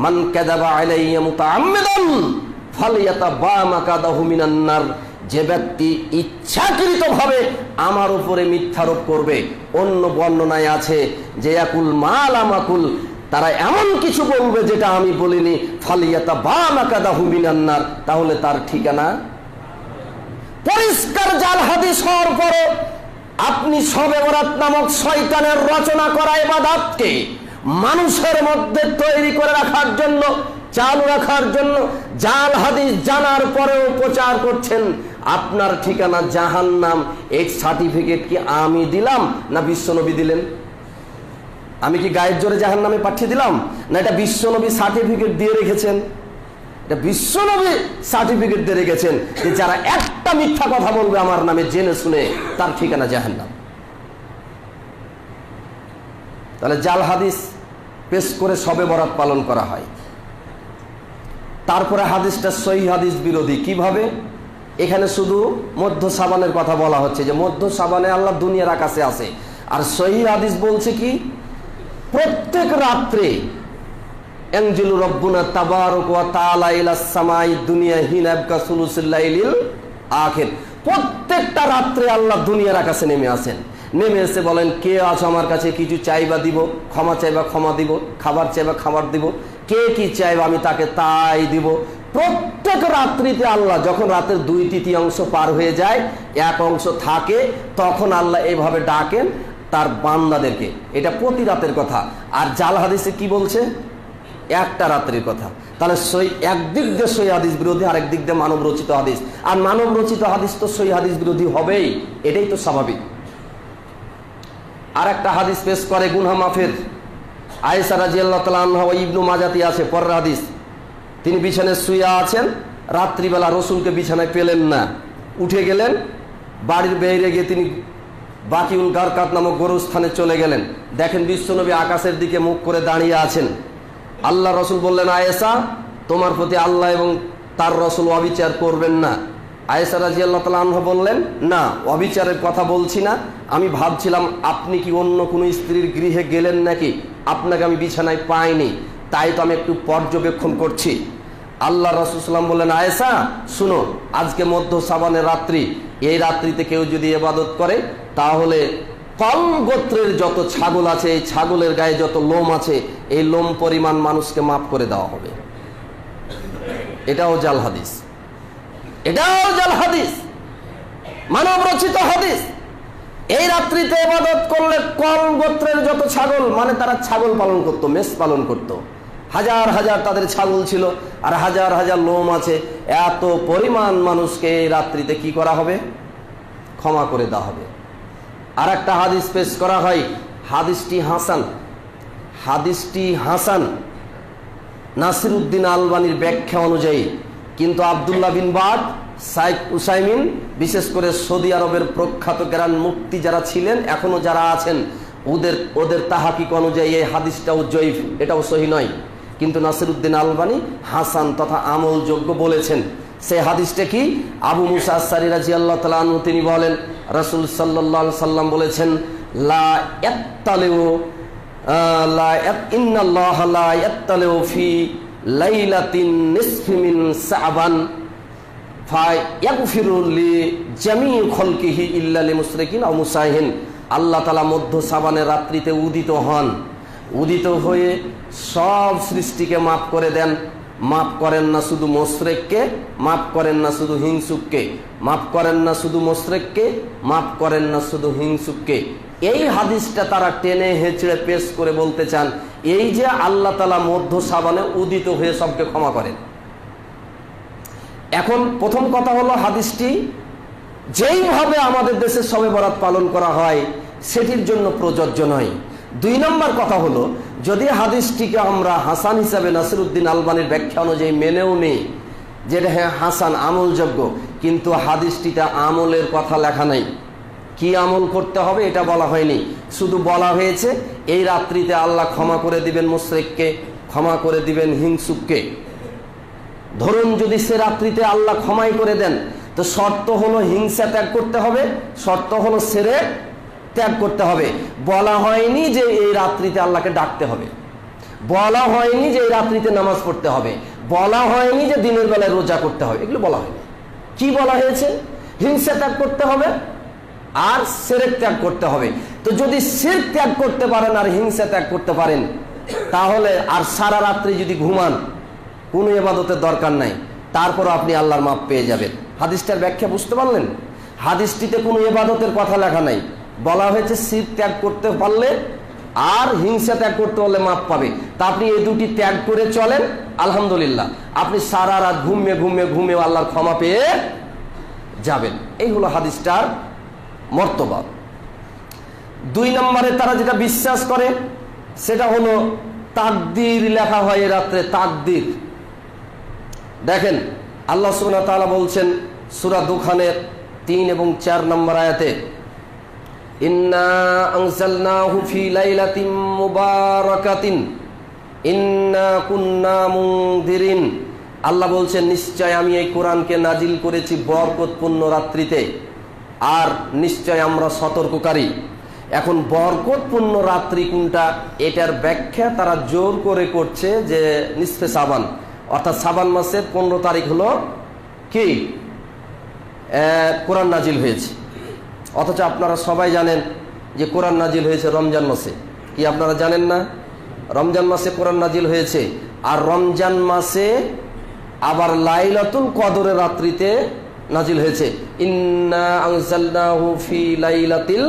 মান কাযাবা আলাইয়া মুতাআম্মিদান ফালইয়াতাবা মাকাদাহু মিনান নার, যে ব্যক্তি ইচ্ছাকৃতভাবে আমার উপরে মিথ্যারোপ করবে, অন্য বর্ণনায় আছে যে ইয়াকুল মালা মাকুল, তারা এমন কিছু বলবে যেটা আমি বলিনি, ফালিয়াতাবা মাকাদাহু মিনান নার, তাহলে তার ঠিকানা। পরিষ্কার জাল হাদিস হওয়ার পরে আপনি শবে বরাত নামক শয়তানের রচনা করা ইবাদতকে মানুষের মধ্যে তৈরি করে রাখার জন্য, চালু রাখার জন্য জাল হাদিস জানার পরেও প্রচার করছেন। আপনার ঠিকানা জাহান্নাম, এই সার্টিফিকেট কি আমি দিলাম না বিশ্বনবী দিলেন? আমি কি গায়ের জোরে জাহান্নামে পাঠিয়ে দিলাম, না এটা বিশ্বনবী সার্টিফিকেট দিয়ে রেখেছেন? এটা বিশ্বনবী সার্টিফিকেট দিয়ে রেখেছেন যে যারা একটা মিথ্যা কথা বলবে আমার নামে জেনে শুনে, তার ঠিকানা জাহান্নাম। তাহলে জাল হাদিস পেশ করে শবে বরাত পালন করা হয়। তারপরে হাদিসটা সহিহ হাদিস বিরোধী কিভাবে? এখানে শুধু মধ্য সাবানের কথা বলা হচ্ছে যে মধ্য সাবানে আল্লাহ দুনিয়ার আকাশে আছে, আর সহিহ হাদিস বলছে কি প্রত্যেক রাত্রে এনজিলু রব্বুনা তাবারক ওয়া তাআলা ইলাস সামাই দুনিয়া হিনা ইবকা সুলুসুল লাইলিল আখির, প্রত্যেকটা রাত্রে আল্লাহ দুনিয়ার আকাশে নেমে আসেন। নেমে এসে বলেন, কে আছো আমার কাছে, কিছু চাইবা দিব, ক্ষমা চাইবা ক্ষমা দিব, খাবার চাইবা খাবার দিব, কে কি চাইবা আমি তাকে তাই দিব। প্রত্যেক রাত্রিতে আল্লাহ যখন রাতের 2/3 পার হয়ে যায়, এক অংশ থাকে, তখন আল্লাহ এইভাবে ডাকেন তার বান্দাদেরকে। এটা প্রতি রাতের কথা। আর জাল হাদিসে কি বলছে? একটা রাত্রির কথা। তাহলে একদিক দিয়ে সহিহ হাদিস বিরোধী, আর একদিক দিয়ে মানব রচিত হাদিস। আর মানব রচিত হাদিস তো সহিহ হাদিস বিরোধী হবেই, এটাই তো স্বাভাবিক। আর একটা হাদিস পেশ করে গুনহা মাফের, আয়েশা রাদিয়াল্লাহু তাআলা আনহা, ইবনু মাজাতি আছে পরের হাদিস। তিনি বিছানায় শুয়ে আছেন, রাত্রিবেলা রসুলকে বিছানায় পেলেন না, উঠে গেলেন, বাড়ির বাইরে গিয়ে তিনি বাকিউল গারকাত নামক গোরস্থানে চলে গেলেন। দেখেন বিশ্বনবী আকাশের দিকে মুখ করে দাঁড়িয়ে আছেন। আল্লাহ রসুল বললেন, আয়েশা তোমার প্রতি আল্লাহ এবং তার রসুল অবিচার করবেন না। আয়েশা রাদিয়াল্লাহু তাআলা আনহা বললেন, না অবিচারের কথা বলছি না, আমি ভাবছিলাম আপনি কি অন্য কোনো স্ত্রীর গৃহে গেলেন নাকি, আপনাকে আমি বিছানায় পাইনি, তাই তো আমি একটু পর্যবেক্ষণ করছি। আল্লাহ রাসূল সাল্লাল্লাহু আলাইহি ওয়াসাল্লাম বললেন, আয়েশা শুনো, আজকে মধ্য সাবানের রাত্রি, এই রাত্রিতে কেউ যদি ইবাদত করে তাহলে কম গোত্রের যত ছাগল আছে, এই ছাগলের গায়ে যত লোম আছে, এই লোম পরিমাণ মানুষকে মাফ করে দেওয়া হবে। এটাও জাল হাদিস, এটাও জাল হাদিস, মানব রচিত হাদিস। এই রাত্রিতে ইবাদত করলে কম গোত্রের যত ছাগল, মানে তারা ছাগল পালন করত, মেষ পালন করত, হাজার হাজার তাদের ছাগল ছিল, আর হাজার হাজার লোম আছে, এত পরিমাণ মানুষকে এই রাত্রিতে কি করা হবে? ক্ষমা করে দেওয়া হবে। আর একটা হাদিস পেশ করা হয়, হাদিসটি হাসান, হাদিসটি হাসান নাসিরউদ্দিন আলবানীর ব্যাখ্যা অনুযায়ী, কিন্তু আব্দুল্লাহ বিন বাদ, শাইখ উসাইমিন, বিশেষ করে সৌদি আরবের প্রখ্যাত জ্ঞান মুফতি যারা ছিলেন, এখনো যারা আছেন, ওদের তাহাকিক অনুযায়ী এই হাদিসটাও জয়ীফ, এটাও সহি নয়, কিন্তু নাসিরউদ্দিন আলবানী হাসান তথা আমলযোগ্য বলেছেন। সেই হাদিসটা কি? আবু মুসা আশআরী রাদিয়াল্লাহু তাআলা আনহু তিনি বলেন, রাসূল সাল্লাল্লাহু আলাইহি সাল্লাম বলেছেন, লা ইয়াত্তালিউ ইন্নাল্লাহা লা ইয়াত্তালিউ ফি লাইলাতিন নিসফি মিন শাবান ফায়াগফিরু লিজামি খালকিহি ইল্লা লিমুশরিকিন আও মুসাহিন। আল্লাহ তাআলা মধ্য শাবানের রাত্রিতে উদিত হন, উদিত হয়ে সব সৃষ্টিকে মাফ করে দেন। মাফ করেন না শুধু মুশরিককে, মাফ করেন না শুধু হিংসুককে, মাফ করেন না শুধু মুশরিককে, মাফ করেন না শুধু হিংসুককে। এই হাদিসটা তারা টেনে হেঁচড়ে পেশ করে বলতে চান, এই যে আল্লাহ তাআলা মধ্য শাবানে উদিত হয়ে সবকে ক্ষমা করেন। এখন প্রথম কথা হলো, হাদিসটি যেইভাবে আমাদের দেশে শবে বরাত পালন করা হয় সেটির জন্য প্রযোজ্য নয়। 2 নম্বর কথা হলো, যদি হাদিসটিকে আমরা হাসান হিসাবে নাসিরউদ্দিন আলবানীর ব্যাখ্যা অনুযায়ী মেনেও নেই, যেটা হ্যাঁ হাসান আমলযোগ্য, কিন্তু হাদিসটিতে আমলের কথা লেখা নাই, কি আমল করতে হবে এটা বলা হয়নি। শুধু বলা হয়েছে এই রাত্রিতে আল্লাহ ক্ষমা করে দিবেন মুশরিককে, ক্ষমা করে দিবেন হিংসুককে। ধরুন যদি সে রাত্রিতে আল্লাহ ক্ষমাই করে দেন, তো শর্ত হলো হিংসা ত্যাগ করতে হবে, শর্ত হলো শিরক ত্যাগ করতে হবে। বলা হয়নি যে এই রাত্রিতে আল্লাহকে ডাকতে হবে, বলা হয়নি যে এই রাত্রিতে নামাজ পড়তে হবে, বলা হয়নি যে দিনের বেলায় রোজা করতে হবে, এগুলো বলা হয়নি। কি বলা হয়েছে? হিংসা ত্যাগ করতে হবে আর শিরক ত্যাগ করতে হবে। তো যদি শিরক ত্যাগ করতে পারেন আর হিংসা ত্যাগ করতে পারেন, তাহলে আর সারা রাত্রি যদি ঘুমান, কোনো ইবাদতের দরকার নাই, তারপরও আপনি আল্লাহর মাপ পেয়ে যাবেন। হাদিসটার ব্যাখ্যা বুঝতে পারলেন? হাদিসটিতে কোনো ইবাদতের কথা লেখা নাই, বলা হয়েছে শিরক ত্যাগ করতে পারলে আর হিংসা ত্যাগ করতে পারলে মাপ পাবে। তা আপনি এই দুটি ত্যাগ করে চলেন, আলহামদুলিল্লাহ, আপনি সারা রাত ঘুমিয়ে আল্লাহর ক্ষমা পেয়ে যাবেন। এই হলো হাদিসটার মর্তবা। 2 নম্বরে তারা যেটা বিশ্বাস করে সেটা হলো তাকদীর লেখা হয় এই রাত্রে। তাকদীর দেখেন, আল্লাহ সুবহানাহু ওয়া তাআলা বলছেন সূরা দুখানের 3 এবং 4 নম্বর আয়াতে, ইন্না আনজালনাহু ফি লাইলাতিন মুবারাকাতিন ইন্না কুন্না মুনদিরিন। আল্লাহ বলছেন নিশ্চয় আমি এই কোরআনকে নাজিল করেছি বরকতপূর্ণ রাত্রিতে, আর নিশ্চয় আমরা সতর্ককারী। এখন বরকতপূর্ণ রাত্রি কোনটা, এটার ব্যাখ্যা তারা জোর করে করছে যে নিসফে শাবান, অর্থাৎ শাবান মাসের 15 তারিখ হলো কি কোরআন নাজিল হয়েছে। অথচ আপনারা সবাই জানেন যে কোরআন নাজিল হয়েছে রমজান মাসে। কি আপনারা জানেন না? রমজান মাসে কোরআন নাজিল হয়েছে, আর রমজান মাসে আবার লাইলাতুল কদরের রাত্রিতে নাজিল হয়েছে। ইন্না আনজালনাহু ফি লাইলাতিল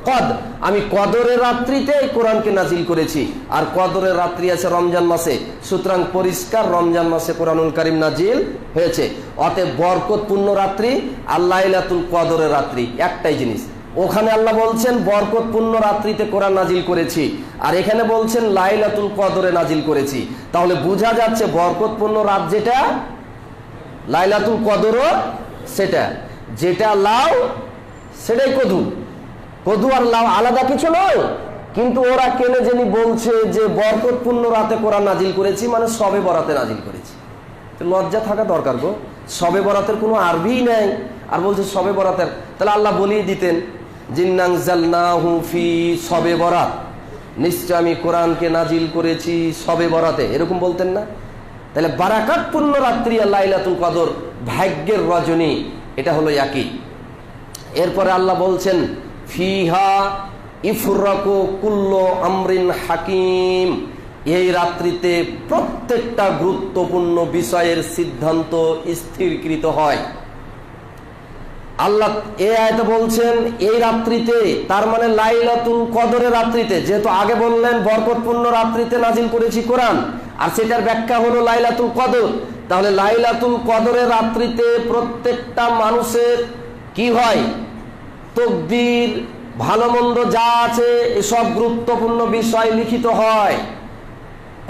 কদর, আমি কদরের রাত্রিতে কোরআনকে নাজিল করেছি, আর কদরের রাত্রি আছে রমজান মাসে। সুতরাং পরিষ্কার রমজান মাসে কোরআনুল কারীম নাজিল হয়েছে। অতএব বরকতপূর্ণ রাত্রি আর লাইলাতুল কদরের রাত্রি একটাই জিনিস। ওখানে আল্লাহ বলছেন বরকতপূর্ণ রাত্রিতে কোরআন নাজিল করেছি, আর এখানে বলছেন লাইলাতুল কদরে নাজিল করেছি। তাহলে বোঝা যাচ্ছে বরকতপূর্ণ রাত যেটা, লাইলাতুল কদরও সেটা। যেটা লাউ সেটাই কদু। কদু আর লাউ আলাদা কিছু নয়, কিন্তু ওরা কেনে জেনে বলছে যে বরকতপূর্ণ রাতে কোরআন নাজিল করেছি, মানে সবে বরাতে নাজিল করেছি। লজ্জা থাকা দরকার গো, সবে বরাতের কোনো আরবি নেই, আর বলছে সবে বরাতের। তাহলে আল্লাহ বলিয়ে দিতেন জিন্নানজালনাহু ফি সবে বরাত, নিশ্চয় আমি কোরআনকে নাজিল করেছি সবে বরাতে, এরকম বলতেন না? তাহলে বারাকাতপূর্ণ রাত্রি আর লাইলাতুল কদর ভাগ্যের রজনী, এটা হলো একই। এরপরে আল্লাহ বলছেন ফিহা ইফরাকু কুল্লু আমরিন হাকিম, এই রাত্রিতে প্রত্যেকটা গুরুত্বপূর্ণ বিষয়ের সিদ্ধান্ত স্থিরকৃত হয়। আল্লাহ এই আয়াতে বলছেন এই রাত্রিতে, তার মানে লাইলাতুল কদরের রাত্রিতে। যেহেতু আগে বললেন বরকতপূর্ণ রাত্রিতে নাজিল করেছি কোরআন, আর সেটার ব্যাখ্যা হলো লাইলাতুল কদর। তাহলে লাইলাতুল কদরের রাত্রিতে প্রত্যেকটা মানুষের কি হয়, তকদির ভালো মন্দ যা আছে এসব গুরুত্বপূর্ণ বিষয় লিখিত হয়।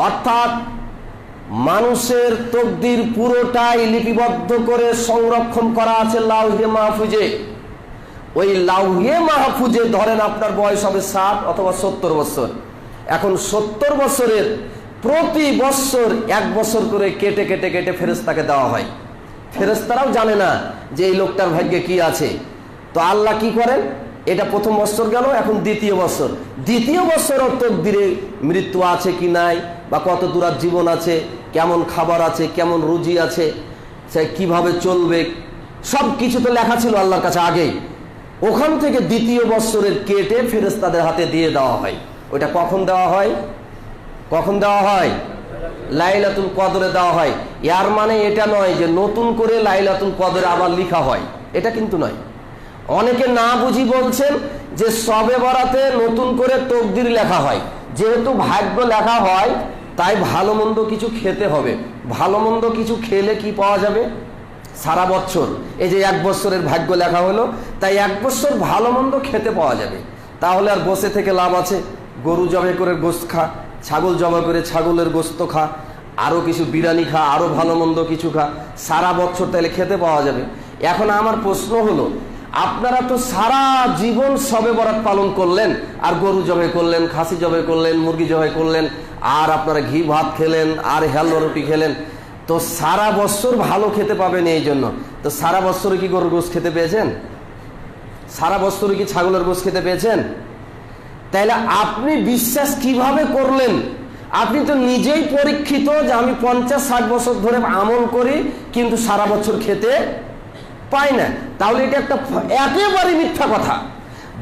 অর্থাৎ মানুষের তকদির পুরোটাই লিপিবদ্ধ করে সংরক্ষণ করা আছে লাউহে মাহফুজে। ওই লাউহে মাহফুজে ধরেন আপনার বয়স হবে 60 অথবা 70 বছর। এখন 70 বছরের প্রতি বছর 1 বছর করে কেটে কেটে কেটে ফেরেশতাকে দেওয়া হয়। ফেরেশতারাও জানে না যে এই লোকটার ভাগ্যে কি আছে। তো আল্লাহ কি করেন, এটা প্রথম বছর গেল, এখন দ্বিতীয় বছর। দ্বিতীয় বছরও তকদিরে মৃত্যু আছে কি নাই, বা কত দূর জীবন আছে, কেমন খাবার আছে, কেমন রুজি আছে, সে কিভাবে চলবে, সব কিছু তো লেখা ছিল আল্লাহর কাছে আগেই। ওখান থেকে দ্বিতীয় বছরের কেটে ফেরেশতাদের হাতে দিয়ে দেওয়া হয়। ওইটা কখন দেওয়া হয়? কখন দেওয়া হয়? লাইলাতুল কদরে দেওয়া হয়। এর মানে এটা নয় যে নতুন করে লাইলাতুল কদরে আবার লেখা হয়, এটা কিন্তু নয়। অনেকে না বুঝি বলছেন যে সবে বরাতে নতুন করে তকদির লেখা হয়। যেহেতু ভাগ্য লেখা হয় তাই ভালো মন্দ কিছু খেতে হবে। ভালো মন্দ কিছু খেলে কি পাওয়া যাবে? সারা বছর, এই যে 1 বছরের ভাগ্য লেখা হলো, তাই 1 বছর ভালো মন্দ খেতে পাওয়া যাবে। তাহলে আর বসে থেকে লাভ আছে? গরু জবাই করে গোশত খা, ছাগল জবাই করে ছাগলের গোশত খা, আরো কিছু বিরিয়ানি খা, আরো ভালো মন্দ কিছু খা, সারা বছর তাহলে খেতে পাওয়া যাবে। এখন আমার প্রশ্ন হলো, আপনারা তো সারা জীবন সবে বরাত পালন করলেন, আর গরু জবাই করলেন, খাসি জবাই করলেন, মুরগি জবাই করলেন, আর আপনারা ঘি ভাত খেলেন, আর হেলুয়া রুটি খেলেন, তো সারা বছর ভালো খেতে পাবেন। এই জন্য তো সারা বছরে কি গরুর গোশত খেতে পেয়েছেন? সারা বছরে কি ছাগলের গোশত খেতে পেয়েছেন? তাইলে আপনি বিশ্বাস কিভাবে করলেন? আপনি তো নিজেই পরীক্ষিত যে আমি 50-60 বছর ধরে আমল করি, কিন্তু সারা বছর খেতে পাই না। তাহলে এটা একটা একেবারে মিথ্যা কথা।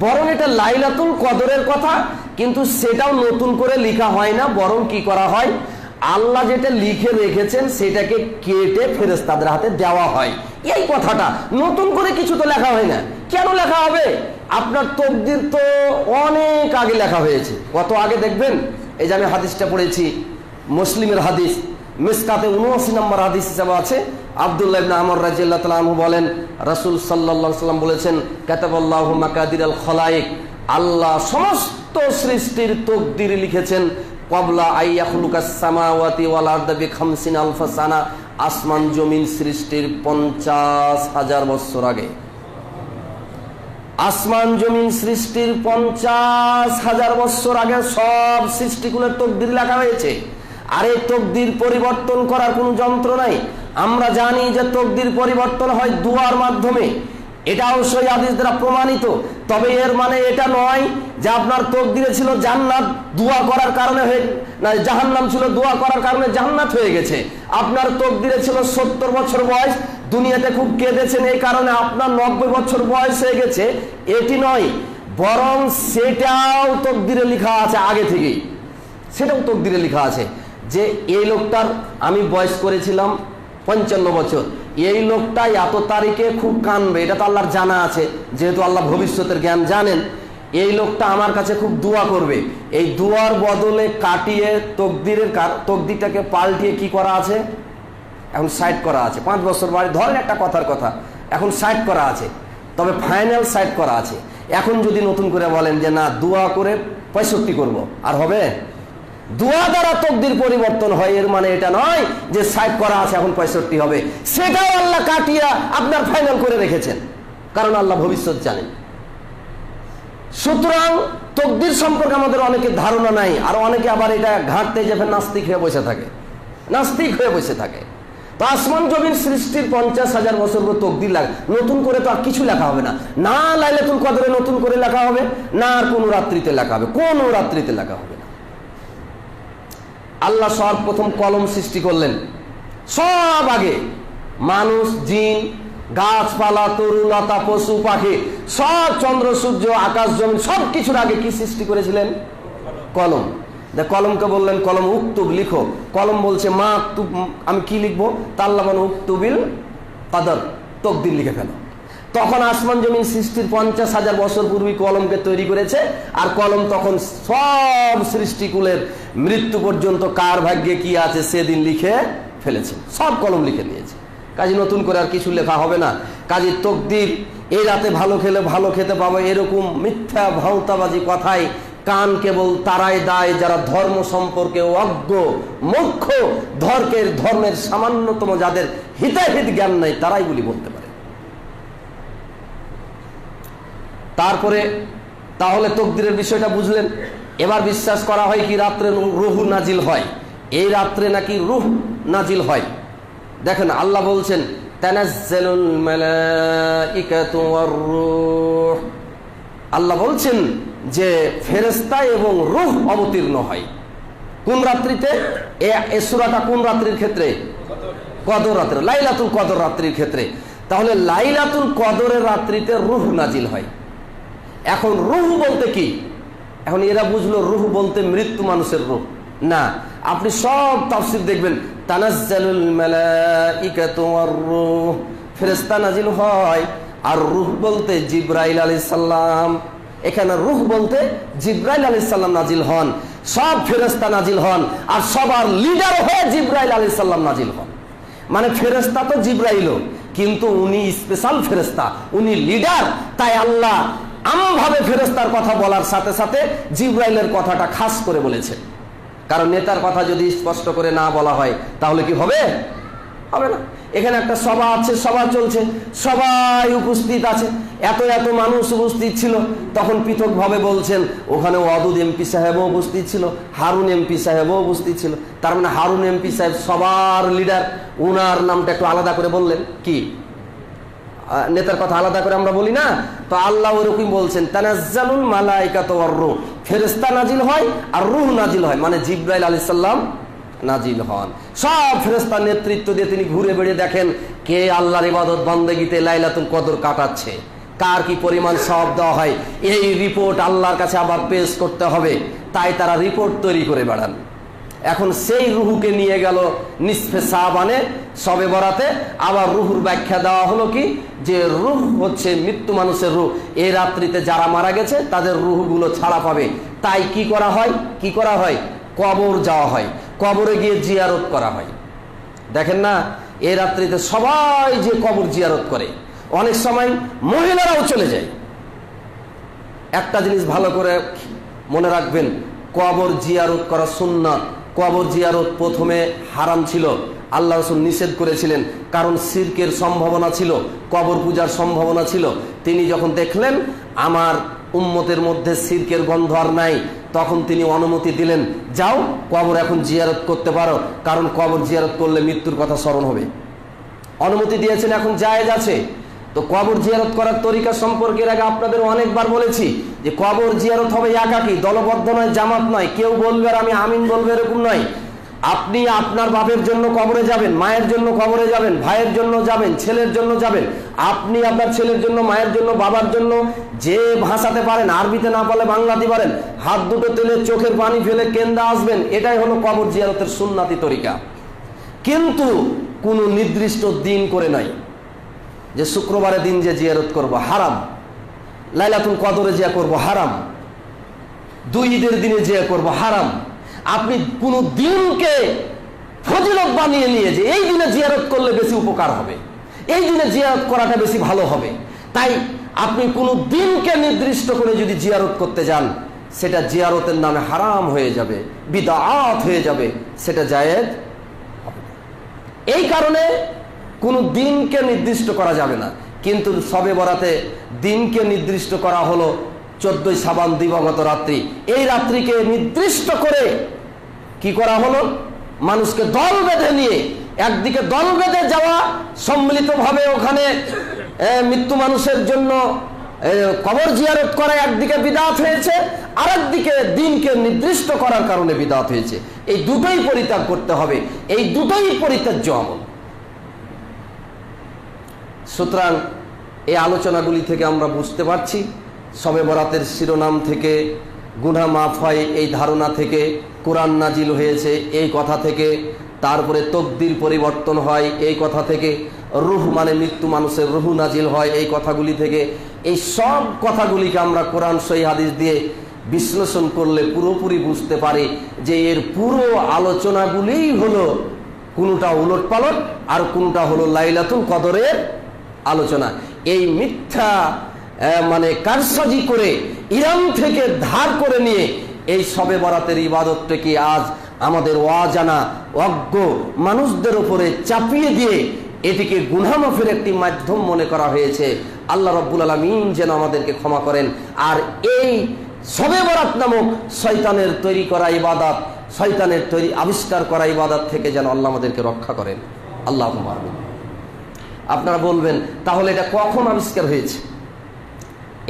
বরং এটা লাইলাতুল কদরের কথা, কিন্তু সেটাও নতুন করে লেখা হয় না। বরং কি করা হয়, আল্লাহ যেটা লিখে রেখেছেন সেটাকে কেটে ফেরেশতাদের হাতে দেওয়া হয়। এই কথাটা নতুন করে কিছু তো লেখা হয় না। কেন লেখা হবে? আপনার তকদির তো অনেক আগে লেখা হয়েছে। কত আগে দেখবেন, এই যে আমি হাদিসটা পড়েছি, মুসলিমের হাদিস, মিসকাতে 79 নম্বর হাদিস হিসেবে আছে, আব্দুল্লাহ ইবনে আমর রাদিয়াল্লাহু তাআলা আনহু বলেন, রাসূল সাল্লাল্লাহু আলাইহি ওয়াসাল্লাম বলেছেন, কাতাবাল্লাহু মাকাদিরাল খলায়েক, আল্লাহ সমস্ত সৃষ্টির তকদির লিখেছেন ক্বাবলা আইয়াখলুকাস সামাওয়াতি ওয়াল আরদা বি50 আলফা সানা, আসমান জমিন সৃষ্টির 50,000 বছর আগে। আসমান জমিন সৃষ্টির 50,000 বছর আগে সব সৃষ্টিগুলোর তকদির লেখা হয়েছে। আর এই তকদির পরিবর্তন করার কোনো যন্ত্র নাই। আমরা জানি যে তকদির পরিবর্তন হয় দুয়ার মাধ্যমে, এটা অবশ্যই হাদিস দ্বারা প্রমাণিত। তবে এর মানে এটা নয় যে আপনার তকদিরে ছিল জান্নাত, দোয়া করার কারণে না জাহান্নাম ছিল, দোয়া করার কারণে জান্নাত হয়ে গেছে। আপনার তকদিরে ছিল 70 বছর বয়স, দুনিয়াতে খুব কেঁদেছেন এই কারণে আপনার 90 বছর বয়স হয়ে গেছে, এটি নয়। বরং সেটাও তকদিরে লেখা আছে আগে থেকেই, সেটাও তকদিরে লেখা আছে যে এই লোকটার আমি বয়স করেছিলাম 55 বছর, এই লোকটা এত তারিখে খুব কানবে, এটা তো আল্লাহর জানা আছে। যেহেতু আল্লাহ ভবিষ্যতের জ্ঞান জানেন, এই লোকটা আমার কাছে খুব দোয়া করবে, এই দোয়ার বদলে কাটিয়ে তকদিরটাকে পাল্টিয়ে কি করা আছে, এখন সাইড করা আছে। 5 বছর বাড়ি ধরেন একটা কথার কথা, এখন সাইড করা আছে, তবে ফাইনাল সাইড করা আছে। এখন যদি নতুন করে বলেন যে না দোয়া করে 65 করব, আর হবে? দোয়া দ্বারা তকদির পরিবর্তন হয়, এর মানে এটা নয় যে সাইড করা আছে এখন 65 হবে। সেটাও আল্লাহ কাটিয়া আপনার ফাইনাল করে রেখেছেন, কারণ আল্লাহ ভবিষ্যৎ জানেন। সুতরাং তকদির সম্পর্কে আমাদের অনেকের ধারণা নাই, আর অনেকে আবার এটা ঘাঁটতে যাবে নাস্তিক হয়ে বসে থাকে, নাস্তিক হয়ে বসে থাকে। তো আসমান জমিন সৃষ্টির 50,000 বছর পর তকদির লাগে, নতুন করে তো আর কিছু লেখা হবে না। না লাইলাতুল কদরে নতুন করে লেখা হবে, না আর কোনো রাত্রিতে লেখা হবে, কোনো রাত্রিতে লেখা হবে না। আল্লাহ সর্বপ্রথম কলম সৃষ্টি করলেন, সব আগে মানুষ, জিন, গাছপালা, তরুলতা, পশু পাখি, সব চন্দ্র সূর্য আকাশ জমিন সব কিছুর আগে কি সৃষ্টি করেছিলেন? কলম। কলমকে বললেন কলম উক্তুব, লিখো। কলম বলছে মা আমি কি লিখবো? তা আল্লাহ বলেন উক্তুবিল কদর, তকদির লিখে ফেলো। তখন আসমান জমিন সৃষ্টির 50,000 বছর পূর্বে কলমকে তৈরি করেছে, আর কলম তখন সব সৃষ্টিকুলের মৃত্যু পর্যন্ত কার ভাগ্যে কি আছে সেদিন লিখে ফেলেছে, সব কলম লিখে নিয়েছে। কাজে নতুন করে আর কিছু লেখা হবে না। কাজে তকদির, এই রাতে ভালো খেলে ভালো খেতে পাবো, এরকম মিথ্যা ভাওতাবাজি কথায় কান কেবল তারাই দায় যারা ধর্ম সম্পর্কে অজ্ঞ, মূর্খ, ধর্মের সামান্যতম যাদের হিতাহিত জ্ঞান নাই তারাই বলি বলতে পারে। তারপরে তাহলে তকদিরের বিষয়টা বুঝলেন। এবার বিশ্বাস করা হয় কি রাত্রে রূহ নাজিল হয়, এই রাত্রে নাকি রূহ নাজিল হয়। দেখেন আল্লাহ বলছেন তানাজ্জালুল মালাইকাতু ওয়ার রূহ, আল্লাহ বলছেন যে ফেরেশতা এবং রূহ অবতীর্ণ হয় কোন রাত্রিতে? এই সূরাটা কোন রাত্রির ক্ষেত্রে? কদর রাত্রে, লাইলাতুল কদর রাত্রির ক্ষেত্রে। তাহলে লাইলাতুল কদরের রাত্রিতে রূহ নাজিল হয়। এখন রূহ বলতে কি? এখন এরা বুঝলো রূহ বলতে মৃত্যু মানুষের রূহ না। আপনি সব তাফসীর দেখবেন তানাজ্জালুল মালাইকাতু ওয়ার রূহ, ফেরেশতা নাজিল হয়, আর রূহ বলতে জিবরাইল আলাইহিস সালাম। এখানে রূহ বলতে জিবরাইল আলাইহিস সালাম নাজিল হন, সব ফেরেশতা নাজিল হন, আর সবার লিডার হয়ে জিবরাইল আলাইহিস সালাম নাজিল হন। মানে ফেরেশতা তো জিবরাইলও, কিন্তু উনি স্পেশাল ফেরেশতা, উনি লিডার। তাই আল্লাহ আমভাবে ফেরেশতার কথা বলার সাথে সাথে জিবরাইলের কথাটা খাস করে বলেছে। কারণ নেতার কথা যদি স্পষ্ট করে না বলা হয় তাহলে কি হবে? হবে না। এখানে একটা সভা আছে, সভা চলছে, সবাই উপস্থিত আছে, এত এত মানুষ উপস্থিত ছিল। তখন পৃথকভাবে বলছেন ওখানে ওয়াদুদ এমপি সাহেবও উপস্থিত ছিল, হারুন এমপি সাহেবও উপস্থিত ছিল। তার মানে হারুন এমপি সাহেব সবার লিডার, উনার নামটা একটু আলাদা করে বললেন। কি নেতার কথা আলাদা করে আমরা বলি না? তো আল্লাহ ওরকম বলছেন তানাজ্জালুল মালাইকাতু ওয়ার রূহ, ফেরেশতা নাজিল হয় আর রূহ নাজিল হয়, মানে জিবরাইল আলাইহিস সালাম নাজিল হন। সব ফেরেশতার নেতৃত্ব দিয়ে তিনি ঘুরে বেড়িয়ে দেখেন কে আল্লাহর ইবাদত বন্দেগীতে লাইলাতুল কদর কাটাচ্ছে, কার কি পরিমাণ সওয়াব দেওয়া হয়। এই রিপোর্ট আল্লাহর কাছে আবার পেশ করতে হবে, তাই তারা রিপোর্ট তৈরি করে বেড়ান। এখন সেই রুহুকে নিয়ে গেল নিসফে শাবানে, শবে বরাতে। আবার রুহুর ব্যাখ্যা দেওয়া হলো কি, যে রুহ হচ্ছে মৃত্যু মানুষের রুহ। এই রাত্রিতে যারা মারা গেছে তাদের রুহগুলো ছাড়া পাবে। তাই কি করা হয়? কবর যাওয়া হয়, কবরে গিয়ে জিয়ারত করা হয়। দেখেন না, এই রাত্রিতে সবাই যে কবর জিয়ারত করে, অনেক সময় মহিলারাও চলে যায়। একটা জিনিস ভালো করে মনে রাখবেন, কবর জিয়ারত করা সুন্নাত। কবর জিয়ারত প্রথমে হারাম ছিল, আল্লাহ রাসূল নিষেধ করেছিলেন, কারণ শিরকের সম্ভাবনা ছিল, কবর পূজার সম্ভাবনা ছিল। তিনি যখন দেখলেন আমার উম্মতের মধ্যে শিরকের গন্ধ আর নাই, তখন তিনি অনুমতি দিলেন, যাও কবর এখন জিয়ারত করতে পারো, কারণ কবর জিয়ারত করলে মৃত্যুর কথা স্মরণ হবে। অনুমতি দিয়েছেন, এখন জায়েজ আছে। তো কবর জিয়ারত করার তরিকা সম্পর্কে এর আগে আপনাদের অনেকবার বলেছি যে কবর জিয়ারত হবে একাকী, দলবদ্ধ নয়, জামাত নয়। কেউ বলবে আর আমি আমিন বলবো, এরকম নয়। আপনি আপনার বাপের জন্য কবরে যাবেন, মায়ের জন্য কবরে যাবেন, ভাইয়ের জন্য যাবেন, ছেলের জন্য যাবেন। আপনি আপনার ছেলের জন্য, মায়ের জন্য, বাবার জন্য যে ভাষাতে পারেন, আরবিতে না পারলে বাংলাতে পারেন, হাত দুটো তুলে চোখের পানি ফেলে কেন্দা আসবেন। এটাই হলো কবর জিয়ারতের সুন্নাতি তরিকা। কিন্তু কোনো নির্দিষ্ট দিন করে নাই যে শুক্রবারের দিন যে জিয়ারত করব, হারাম। লাইলাতুল কদরে জিয়া করব, হারাম। দুই ঈদের দিনে জিয়া করব, হারাম। আপনি কোন দিনকে ফজিলত বানিয়ে নিয়ে যে এই দিনে জিয়ারত করলে বেশি উপকার হবে, এই দিনে জিয়ারত করাটা বেশি ভালো হবে, তাই আপনি কোন দিনকে নির্দিষ্ট করে যদি জিয়ারত করতে যান, সেটা জিয়ারতের নামে হারাম হয়ে যাবে, বিদআত হয়ে যাবে, সেটা জায়েজ হবে না। এই কারণে কোনো দিনকে নির্দিষ্ট করা যাবে না। কিন্তু শবে বরাতে দিনকে নির্দিষ্ট করা হলো 14 শাবান দিবাগত রাত্রি। এই রাত্রিকে নির্দিষ্ট করে কি করা হলো, মানুষকে দল বেঁধে নিয়ে, একদিকে দল বেঁধে যাওয়া, সম্মিলিতভাবে ওখানে মৃত্যু মানুষের জন্য কবর জিয়ারত করা একদিকে বিদআত হয়েছে, আর একদিকে দিনকে নির্দিষ্ট করার কারণে বিদআত হয়েছে। এই দুটোই পরিত্যাগ করতে হবে, এই দুটোই পরিত্যাজ্য আমল। সুতরাং এই আলোচনাগুলি থেকে আমরা বুঝতে পারছি, শবে বরাতের শিরোনাম থেকে গুনাহ মাফ হয় এই ধারণা থেকে, কোরআন নাজিল হয়েছে এই কথা থেকে, তারপরে তকদির পরিবর্তন হয় এই কথা থেকে, রূহ মানে মৃত্যু মানুষের রূহ নাজিল হয় এই কথাগুলি থেকে, এই সব কথাগুলিকে আমরা কোরআন সহিহ হাদিস দিয়ে বিশ্লেষণ করলে পুরোপুরি বুঝতে পারি যে এর পুরো আলোচনাগুলিই হলো কোনটা উলটপালট আর কোনটা হলো লাইলাতুল কদরের আলোচনা। এই মিথ্যা মানে কারসাজি করে ইরান থেকে ধার করে নিয়ে এই শবে বরাতের ইবাদতটাকে আজ আমাদের অজানা অজ্ঞ মানুষদের উপরে চাপিয়ে দিয়ে এটিকে গুনাহ মাফের একটি মাধ্যম মনে করা হয়েছে। আল্লাহ রাব্বুল আলামিন যেন আমাদেরকে ক্ষমা করেন, আর এই শবে বরাত নামক শয়তানের তৈরি করা ইবাদত, শয়তানের তৈরি আবিষ্কার করা ইবাদত থেকে যেন আল্লাহ আমাদেরকে রক্ষা করেন। আল্লাহুম্মা আমিন। আপনারা বলবেন, তাহলে এটা কখন আবিষ্কার হয়েছে?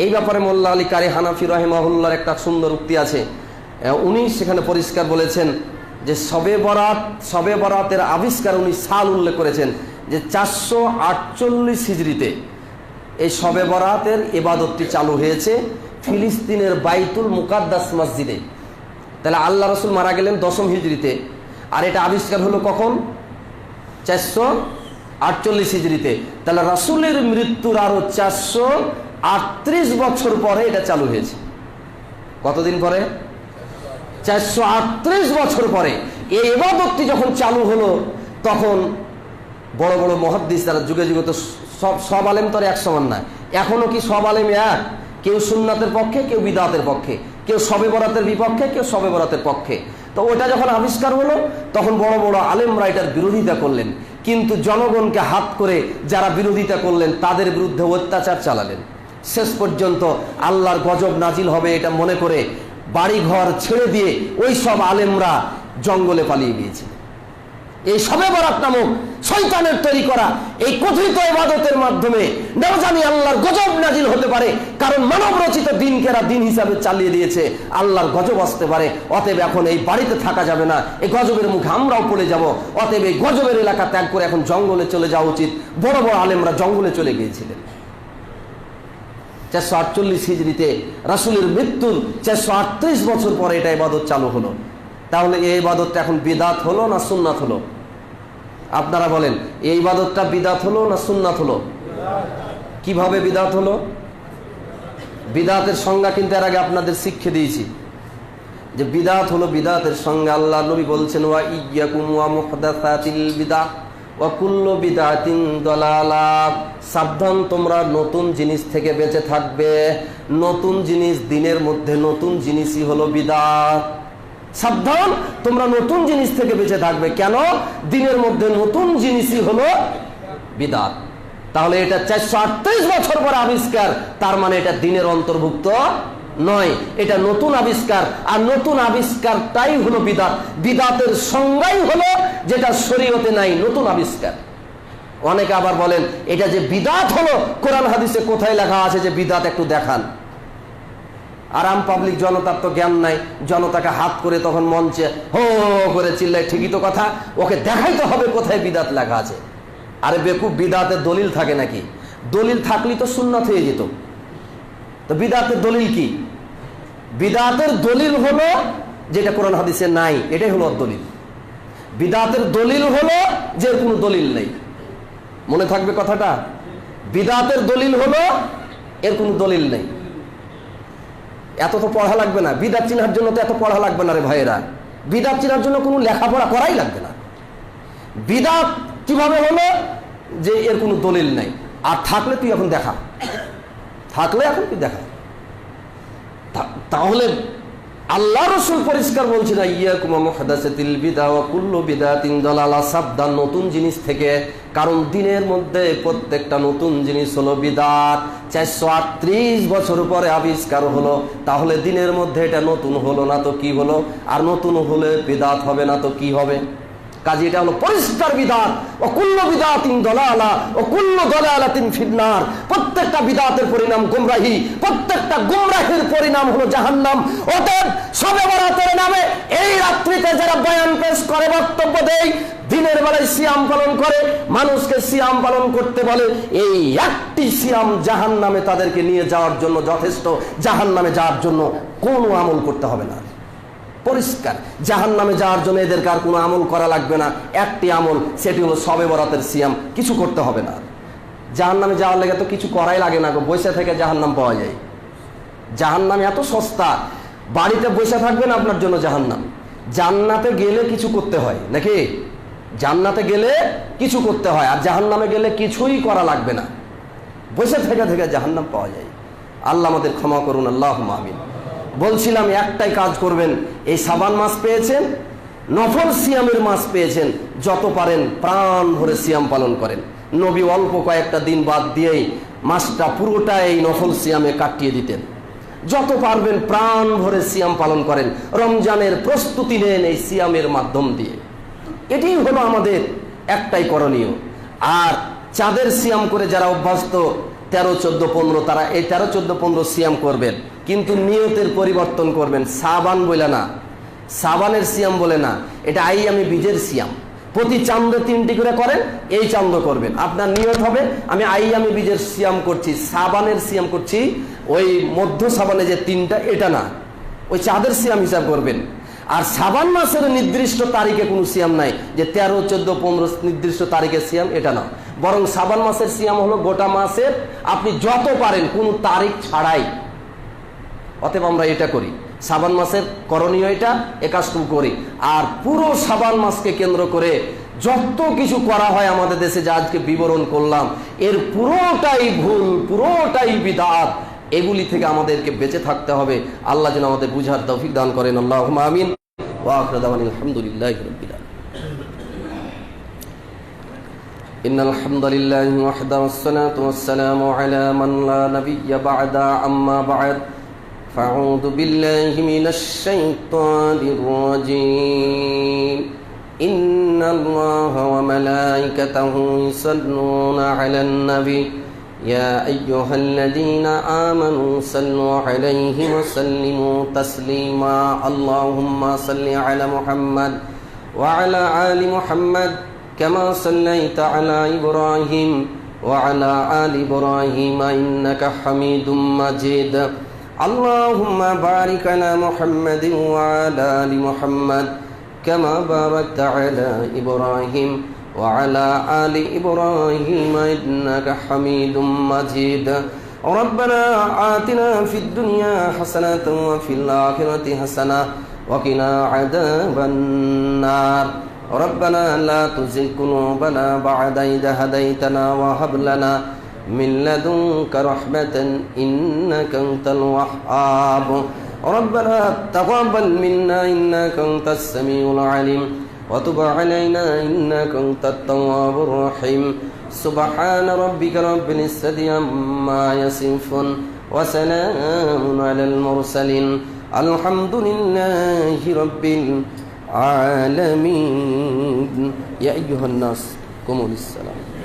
এই ব্যাপারে মোল্লা আলী কারি হানাফি রাহিমাহুল্লাহর একটা সুন্দর উক্তি আছে। উনি সেখানে পরিষ্কার বলেছেন যে শবে বরাতের আবিষ্কার, উনি সাল উল্লেখ করেছেন যে 448 হিজরিতে এই শবে বরাতের ইবাদতটি চালু হয়েছে ফিলিস্তিনের বাইতুল মুকাদ্দাস মসজিদে। তাহলে আল্লাহ রসুল মারা গেলেন 10ম হিজরিতে, আর এটা আবিষ্কার হলো কখন? 448 হিজরিতে। তাহলে রাসূলের মৃত্যুর আরো 438 বছর পরে এটা চালু হয়েছে। কতদিন পরে? 438 বছর পরে এই ইবাদতটি যখন চালু হলো, তখন বড় বড় মুহাদ্দিস যারা যুগে যুগে, তো সব আলেম তো এক সমান না। এখনো কি সব আলেম এক? কেউ সুন্নাতের পক্ষে, কেউ বিদআতের পক্ষে, কেউ শবে বরাতের বিপক্ষে, কেউ শবে বরাতের পক্ষে। তো ওটা যখন আবিষ্কার হলো, তখন বড় বড় আলেমরা এটার বিরোধিতা করলেন, কিন্তু জনগণকে হাত করে যারা বিরোধিতা করলেন তাদের বিরুদ্ধে অত্যাচার চালালেন। শেষ পর্যন্ত আল্লাহর গজব নাজিল হবে এটা মনে করে বাড়ি ঘর ছেড়ে দিয়ে ওই সব আলেমরা জঙ্গলে পালিয়ে গিয়েছে। এই শবে বরাত নামক শয়তানের তৈরি করা এই কথিত ইবাদতের মাধ্যমে না জানি আল্লাহর গজব নাজিল হতে পারে, কারণ মানব রচিত দিনকে এরা দিন হিসাবে চালিয়ে দিয়েছে, আল্লাহর গজব আসতে পারে। অতএব এখন এই বাড়িতে থাকা যাবে না, এই গজবের মুখে আমরাও পড়ে যাব। অতএব এই গজবের এলাকা ত্যাগ করে এখন জঙ্গলে চলে যাওয়া উচিত। বড় বড় আলেমরা জঙ্গলে চলে গিয়েছিলেন। 448 হিজরিতে রাসূলের মৃত্যুর 438 বছর পরে এটা ইবাদত চালু হলো। তাহলে এই ইবাদতটা এখন বিদআত হলো না সুন্নাত হলো? আপনারা বলেন, এই ইবাদতটা বিদআত হলো না সুন্নাত হলো? কিভাবে বিদআত হলো? বিদআতের সংজ্ঞা কিন্তু এর আগে আপনাদের শিক্ষা দিয়েছি যে বিদআত হলো, বিদআতের সংজ্ঞা আল্লাহ নবী বলছেন, ওয়া ইয়্যাকুম ওয়া মুহদাসাতিল বিদআহ, ওয়া কুল্লু বিদআতিন দালালাহ, সাবধান তোমরা নতুন জিনিস থেকে বেঁচে থাকবে। নতুন জিনিস, দিনের মধ্যে নতুন জিনিসই হলো বিদআত। সাবধান তোমরা নতুন জিনিস থেকে বেঁচে থাকবে। কেন? দিনের মধ্যে নতুন জিনিসই হলো বিদআত। তাহলে এটা 438 বছর পর আবিষ্কার, তার মানে এটা দিনের অন্তর্ভুক্ত নয়, এটা নতুন আবিষ্কার। আর নতুন আবিষ্কারটাই হলো বিদআত। বিদআতের সংজ্ঞাই হলো যেটা শরীয়তে নাই, নতুন আবিষ্কার। অনেকে আবার বলেন এটা যে বিদআত হলো, কোরআন হাদিসে কোথায় লেখা আছে যে বিদআত, একটু দেখান। আরাম পাবলিক জনতার তো জ্ঞান নাই, জনতাকে হাত করে তখন মঞ্চে হো করে চিল্লায়, ঠিকই তো কথা, ওকে দেখাইতে হবে কোথায় বিদআত লেখা আছে। আরে বেকুব, বিদআতের দলিল থাকে নাকি? দলিল থাকলেই তো সুন্নাত হয়ে যেত। তো বিদআতের দলিল কি? বিদআতের দলিল হলো যেটা কোরআন হাদিসে নাই, এটাই হলো দলিল। বিদআতের দলিল হলো যে কোনো দলিল নেই। মনে থাকবে কথাটা? বিদআতের দলিল হলো এর কোনো দলিল নেই। এত তো পড়া লাগবে না, বিদআত চিনার জন্য তো এত পড়া লাগবে না রে ভাইয়েরা। বিদআত চিনার জন্য কোনো লেখাপড়া করাই লাগবে না। বিদআত কিভাবে হলো যে এর কোনো দলিল নাই, আর থাকলে তুই এখন দেখা, থাকলে এখন তুই দেখা। তাহলে আল্লাহ রাসূল পরিষ্কার বলছে না, ইয়াকুম মুহদাসাতিল বিদআ ওয়া কুল্লু বিদআতিন দালালা, সাবধান নতুন জিনিস থেকে, কারণ দিনের মধ্যে প্রত্যেকটা নতুন জিনিস হলো বিদআত। 438 বছর পরে আবিষ্কার হলো, তাহলে দিনের মধ্যে এটা নতুন হলো না তো কি হলো? আর নতুন হলে বিদআত হবে না তো কি হবে? কাজে এটা হলো পরিষ্কার বিদআত। ওয়া কুল্লু বিদআতিন দালালা ওয়া কুল্লু দালালাতিন ফিন্নার, প্রত্যেকটা বিদআতের পরিণাম গোমরাহি, প্রত্যেকটা গোমরাহির পরিণাম হলো জাহান্নাম। অতএব শবে বরাতের নামে এই রাত্রিতে যারা বয়ান পেশ করে, বক্তব্য দেয়, দিনের বেলায় সিয়াম পালন করে, মানুষকে সিয়াম পালন করতে বলে, এই একটি সিয়াম জাহান্নামে তাদেরকে নিয়ে যাওয়ার জন্য যথেষ্ট। জাহান্নামে যাওয়ার জন্য কোনো আমল করতে হবে না, পরিষ্কার। জাহান্নামে যাওয়ার জন্য এদেরকে আর কোনো আমল করা লাগবে না। একটি আমল, সেটি হলো শবে বরাতের সিয়াম, কিছু করতে হবে না। জাহান্নামে যাওয়ার লেগে তো কিছু করাই লাগে না গো, বসে থেকে জাহান্নাম পাওয়া যায়। জাহান্নাম এত সস্তা, বাড়িতে বসে থাকবেন আপনার জন্য জাহান্নাম। জান্নাতে গেলে কিছু করতে হয় নাকি? জান্নাতে গেলে কিছু করতে হয়, আর জাহান্নামে গেলে কিছুই করা লাগবে না, বসে থেকে থেকে জাহান্নাম পাওয়া যায়। আল্লাহ আমাদের ক্ষমা করুন, আল্লাহুম্মা আমিন। বলছিলাম একটাই কাজ করবেন, এই শাবান মাস পেয়েছেন, নফল সিয়ামের মাস পেয়েছেন, যত পারেন প্রাণ ভরে সিয়াম পালন করেন। নবী অল্প কয়েকটা দিন বাদ দিয়েই মাসটা পুরোটা এই নফল সিয়ামে কাটিয়ে দিতেন। যত পারবেন প্রাণ ভরে সিয়াম পালন করেন, রমজানের প্রস্তুতি নেন এই সিয়ামের মাধ্যম দিয়ে। এটাই হলো আমাদের একটাই করণীয়। আর চাঁদের সিয়াম করে যারা অভ্যস্ত 13, 14, 15, তারা এই 13, 14, 15 সিয়াম করবেন, কিন্তু নিয়তের পরিবর্তন করবেন। সাবান বলে না, সাবানের সিয়াম বলে না, এটা আইয়ামে বীজের সিয়াম। প্রতি চাঁদে 3টি করে করেন, এই চাঁদ করবেন। আপনার নিয়ত হবে আমি আইয়ামে বীজের সিয়াম করছি, সাবানের সিয়াম করছি, ওই মধ্য সাবানে যে 3টা, এটা না, ওই চাঁদের সিয়াম হিসাব করবেন। আর সাবান মাসের নির্দিষ্ট তারিখে কোনো সিয়াম নাই যে 13, 14, 15 নির্দিষ্ট তারিখে সিয়াম, এটা না। বরং সাবান মাসের সিয়াম হলো গোটা মাসের, আপনি যত পারেন কোনো তারিখ ছাড়াই। অতএব আমরা এটা করি, সাবান মাসের করণীয় এটা, একাজটুকু করি। আর পুরো সাবান মাসকে কেন্দ্র করে যত কিছু করা হয় আমাদের দেশে, যা আজকে বিবরণ করলাম, এর পুরোটাই ভুল, পুরোটাই বিদআত। এগুলি থেকে আমাদেরকে বেঁচে থাকতে হবে। আল্লাহ যেন আমাদের বুঝার তৌফিক দান করেন। আল্লাহুম্মা আমিন। ওয়া আখিরু দাওয়ানা আলহামদুলিল্লাহি রাব্বিল আলামিন। ইন্নাল হামদালিল্লাহি ওয়াহদাহু ওয়াসসালাতু ওয়াসসালামু আলা মান লা নাবিয়্যা বা'দা, আম্মা বা'দ। ফাআউযু বিল্লাহি মিনাশ শাইতানির রাজীম। ইন্নাল্লাহা ওয়া মালাইকাতাহু ইউসাল্লুনা আলান নবী يا أيها الذين آمنوا صلوا عليه وسلموا تسليما اللهم صل على محمد وعلى آل محمد كما صليت على إبراهيم وعلى آل إبراهيم إنك حميد مجيد اللهم بارك على محمد وعلى آل محمد كما باركت على إبراهيم وعلى آل إبراهيم إنك حميد مجيد ربنا آتنا في الدنيا حسنة وفي الآخرة حسنة وقنا عذاب النار ربنا لا تزغ قلوبنا بعد إذ هديتنا وهب لنا من لدنك رحمة إنك أنت الوهاب ربنا تقبل منا إنك أنت السميع العليم وتب علينا إنك أنت التواب الرحيم سبحان ربك رب العزة عما يصفون وسلام على المرسلين الحمد لله رب العالمين يا أيها الناس قوموا للصلاة